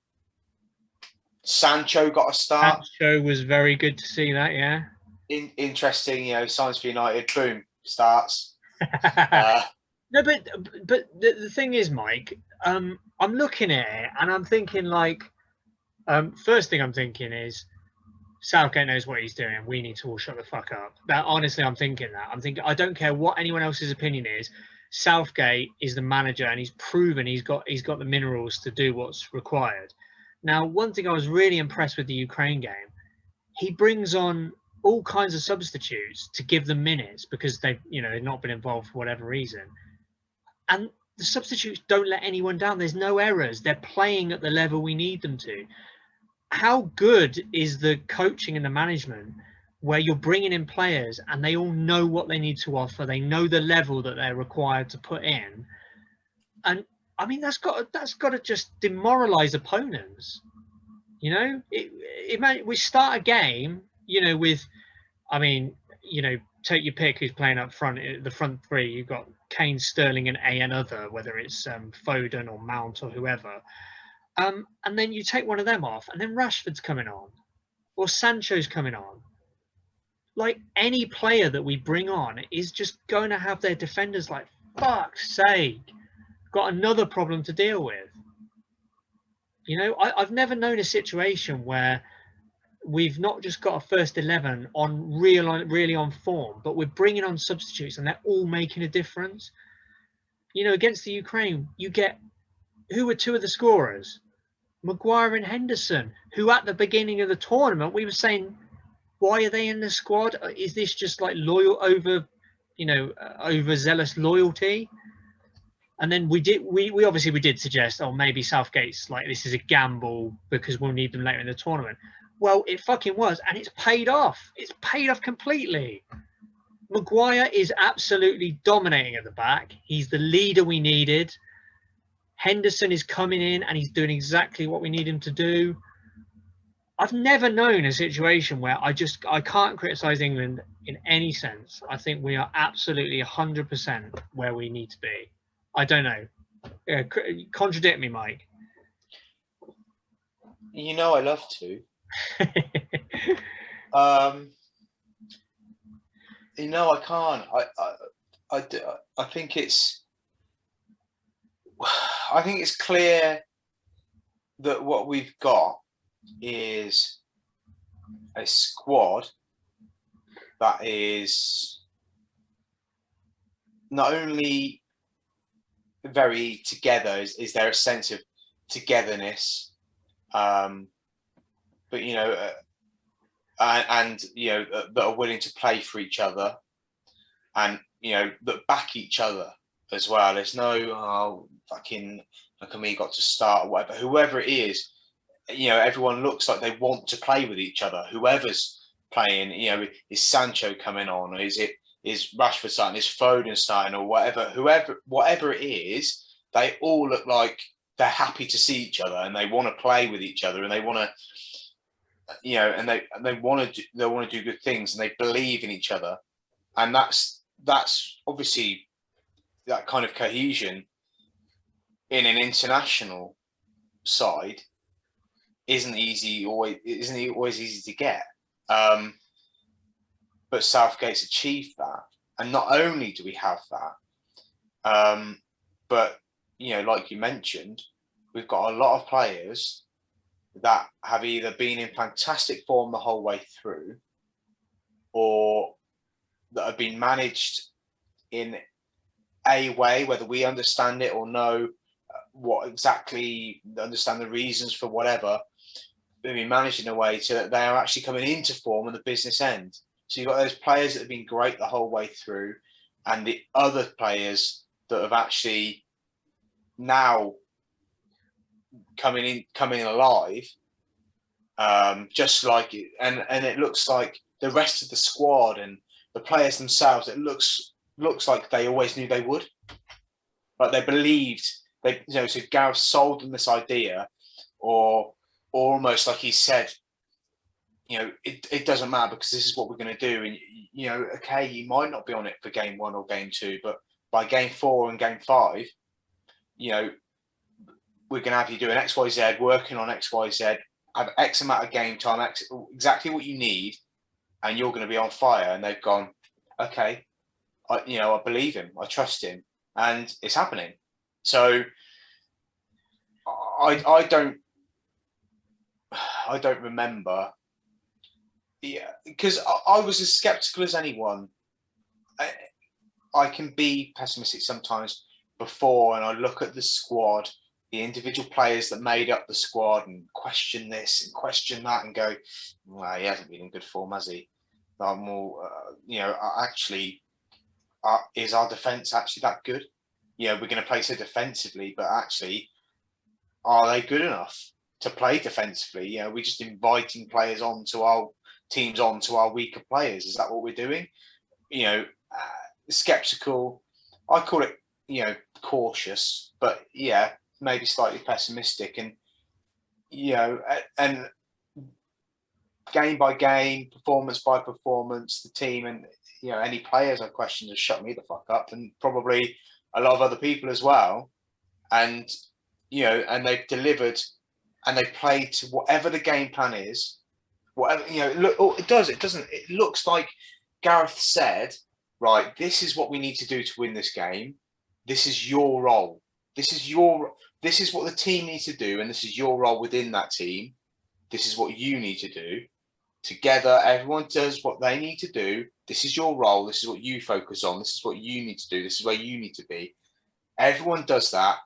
Sancho got a start. Sancho was very good to see that, yeah. Interesting, signs for United. Boom, starts. No, but the thing is, Mike, I'm looking at it and I'm thinking first thing I'm thinking is Southgate knows what he's doing. We need to all shut the fuck up. Honestly, I'm thinking that. I'm thinking I don't care what anyone else's opinion is. Southgate is the manager, and he's proven he's got the minerals to do what's required. Now, one thing I was really impressed with the Ukraine game, he brings on all kinds of substitutes to give them minutes because they've not been involved for whatever reason, and the substitutes don't let anyone down. There's no errors. They're playing at the level we need them to. How good is the coaching and the management where you're bringing in players and they all know what they need to offer? They know the level that they're required to put in. And I mean, that's got to just demoralize opponents. We start a game, with, take your pick who's playing up front. The front three, you've got Kane, Sterling, and another, whether it's Foden or Mount or whoever. And then you take one of them off, and then Rashford's coming on, or Sancho's coming on. Like, any player that we bring on is just going to have their defenders like, fuck's sake, got another problem to deal with. I've never known a situation where we've not just got a first 11 on really on form, but we're bringing on substitutes and they're all making a difference. Against the Ukraine, you get, who were two of the scorers? Maguire and Henderson, who at the beginning of the tournament, we were saying, why are they in the squad? Is this just like overzealous loyalty? And then we did suggest, maybe Southgate's like, this is a gamble because we'll need them later in the tournament. Well, it fucking was, and it's paid off. It's paid off completely. Maguire is absolutely dominating at the back. He's the leader we needed. Henderson is coming in and he's doing exactly what we need him to do. I've never known a situation where I can't criticise England in any sense. I think we are absolutely 100% where we need to be. I don't know. Contradict me, Mike. I love to. I can't. I think it's clear that what we've got is a squad that is not only very together, is there a sense of togetherness, but that are willing to play for each other, and that back each other as well. There's no fucking how come he got to start or whatever. Whoever it is, everyone looks like they want to play with each other. Whoever's playing, is Sancho coming on, or is Rashford starting, is Foden starting, or whatever it is, they all look like they're happy to see each other and they want to play with each other and they want to, and they want to do good things and they believe in each other, and that's obviously that kind of cohesion in an international side isn't always easy to get. But Southgate's achieved that, and not only do we have that, but like you mentioned, we've got a lot of players that have either been in fantastic form the whole way through, or that have been managed in a way, whether we understand it or know understand the reasons for whatever, they've been managed in a way so that they are actually coming into form on the business end. So you've got those players that have been great the whole way through, and the other players that have actually now coming alive, just like it. And it looks like the rest of the squad and the players themselves, it looks like they always knew they would. Like they believed, so Gareth sold them this idea, or almost like he said, it doesn't matter because this is what we're going to do. And, okay, you might not be on it for game 1 or game 2, but by game 4 and game 5, we're going to have you doing X, Y, Z, working on X, Y, Z, have X amount of game time, exactly what you need, and you're going to be on fire. And they've gone, okay, I believe him, I trust him, and it's happening. So I don't remember, because I was as skeptical as anyone. I can be pessimistic sometimes before, and I look at the squad, the individual players that made up the squad, and question this and question that, and go, well, he hasn't been in good form, has he? Is our defence actually that good? We're going to play so defensively, but actually, are they good enough to play defensively? We're just inviting players onto our teams, onto our weaker players. Is that what we're doing? Skeptical. I call it, cautious, but maybe slightly pessimistic. And and game by game, performance by performance, the team and any players I question have shut me the fuck up, and probably a lot of other people as well. And and they've delivered, and they've played to whatever the game plan is. Whatever look, it doesn't. It looks like Gareth said, right, this is what we need to do to win this game. This is your role. This is what the team needs to do, and this is your role within that team. This is what you need to do. Together, everyone does what they need to do. This is your role. This is what you focus on. This is what you need to do. This is where you need to be. Everyone does that.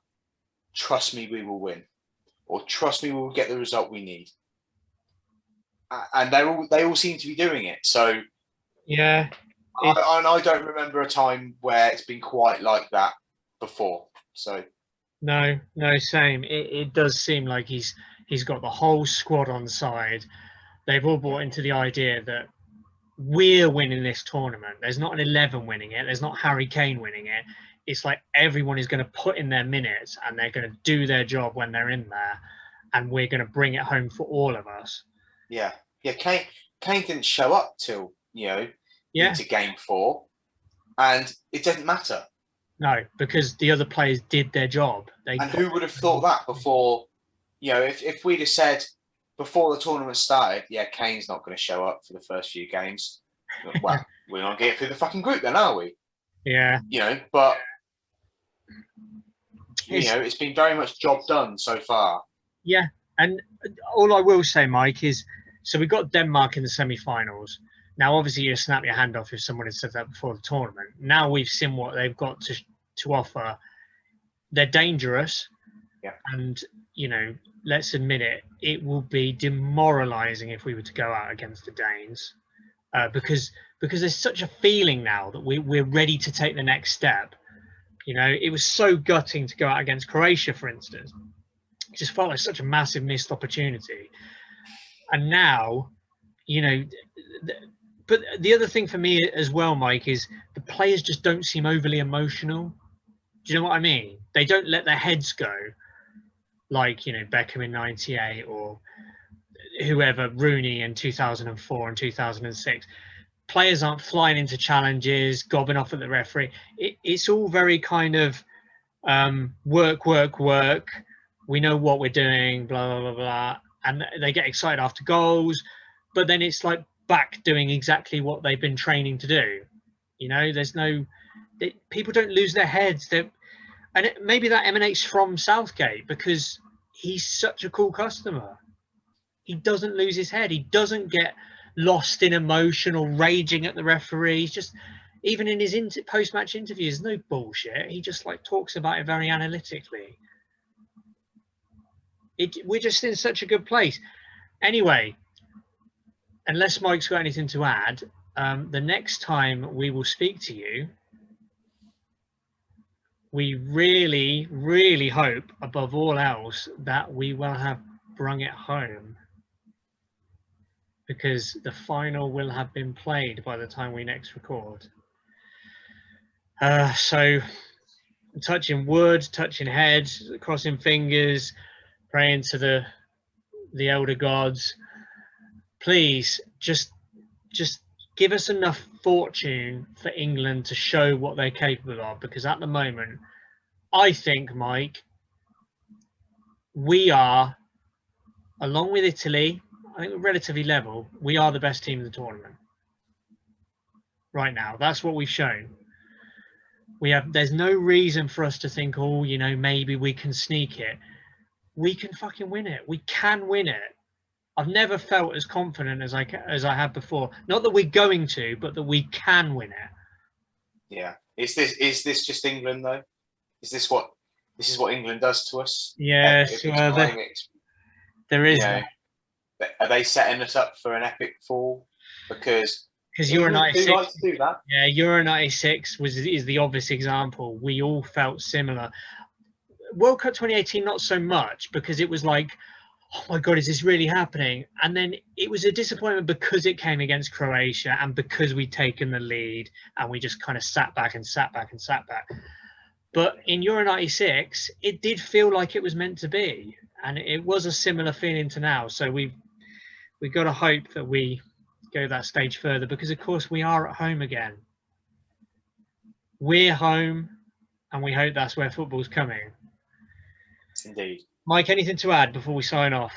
Trust me, we will win. Or trust me, we will get the result we need. And they all seem to be doing it. So yeah, I don't remember a time where it's been quite like that before. So no, same. It does seem like he's got the whole squad on side. They've all bought into the idea that we're winning this tournament. There's not an 11 winning it. There's not Harry Kane winning it. It's like everyone is going to put in their minutes, and they're going to do their job when they're in there, and we're going to bring it home for all of us. Yeah. Kane didn't show up till into game 4, and it didn't matter. No, because the other players did their job. And who would have thought that before? If we'd have said before the tournament started, Kane's not going to show up for the first few games. Well, we're not getting through the fucking group then, are we? Yeah. But it's been very much job done so far. Yeah, and all I will say, Mike, is so we got Denmark in the semi-finals. Now, obviously, you snap your hand off if someone had said that before the tournament. Now we've seen what they've got to offer. They're dangerous, and let's admit it. It will be demoralising if we were to go out against the Danes, because there's such a feeling now that we're ready to take the next step. It was so gutting to go out against Croatia, for instance. It just felt like such a massive missed opportunity. And now, but the other thing for me as well, Mike, is the players just don't seem overly emotional. Do you know what I mean? They don't let their heads go like, Beckham in 98 or whoever, Rooney in 2004 and 2006. Players aren't flying into challenges, gobbing off at the referee. It's all very kind of work. We know what we're doing, blah, blah, blah, blah. And they get excited after goals. But then it's like back doing exactly what they've been training to do. There's people don't lose their heads. Maybe that emanates from Southgate because he's such a cool customer. He doesn't lose his head. He doesn't get lost in emotion or raging at the referee. He's just, even in his post-match interviews, no bullshit. He just talks about it very analytically. We're just in such a good place. Anyway, unless Mike's got anything to add, the next time we will speak to you, we really, really hope, above all else, that we will have brung it home, because the final will have been played by the time we next record. So, touching wood, touching heads, crossing fingers, praying to the elder gods. please just give us enough fortune for England to show what they're capable of, because at the moment, I think, Mike, we are, along with Italy, I think we're relatively level. We are the best team in the tournament right now. That's what we've shown. There's no reason for us to think, oh, you know, maybe we can sneak it. We can fucking win it. We can win it. I've never felt as confident as I have before. Not that we're going to, but that we can win it. Yeah. Is this just England though? Is this what England does to us? Yes. There is. You know, are they setting us up for an epic fall? Because Euro 96, like to do that. Yeah, Euro 96 is the obvious example. We all felt similar. World Cup 2018, not so much, because it was like, oh my God, is this really happening? And then it was a disappointment because it came against Croatia and because we'd taken the lead and we just kind of sat back. But in Euro 96, it did feel like it was meant to be. And it was a similar feeling to now. So we've got to hope that we go that stage further, because of course we are at home again. We're home, and we hope that's where football's coming. Indeed. Mike, anything to add before we sign off?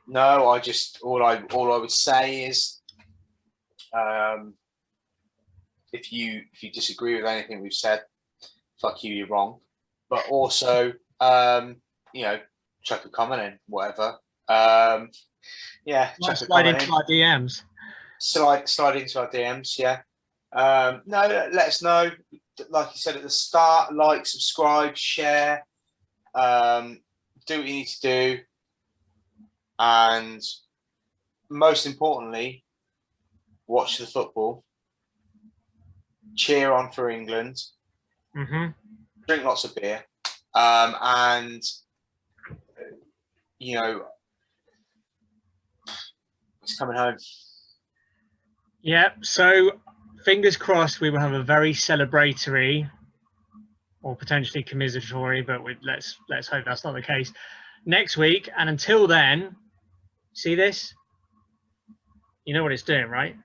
No, all I would say is, if you disagree with anything we've said, fuck you, you're wrong. But also, you know, chuck a comment in, whatever. Yeah, slide into our DMs. Slide into our DMs, yeah. No, let us know. Like you said at the start, like, subscribe, share, do what you need to do, and most importantly, watch the football, cheer on for England, drink lots of beer, and you know, it's coming home. Yeah, so fingers crossed we will have a very celebratory or potentially commiseratory, but let's hope that's not the case next week. And until then, see this? You know what it's doing, right?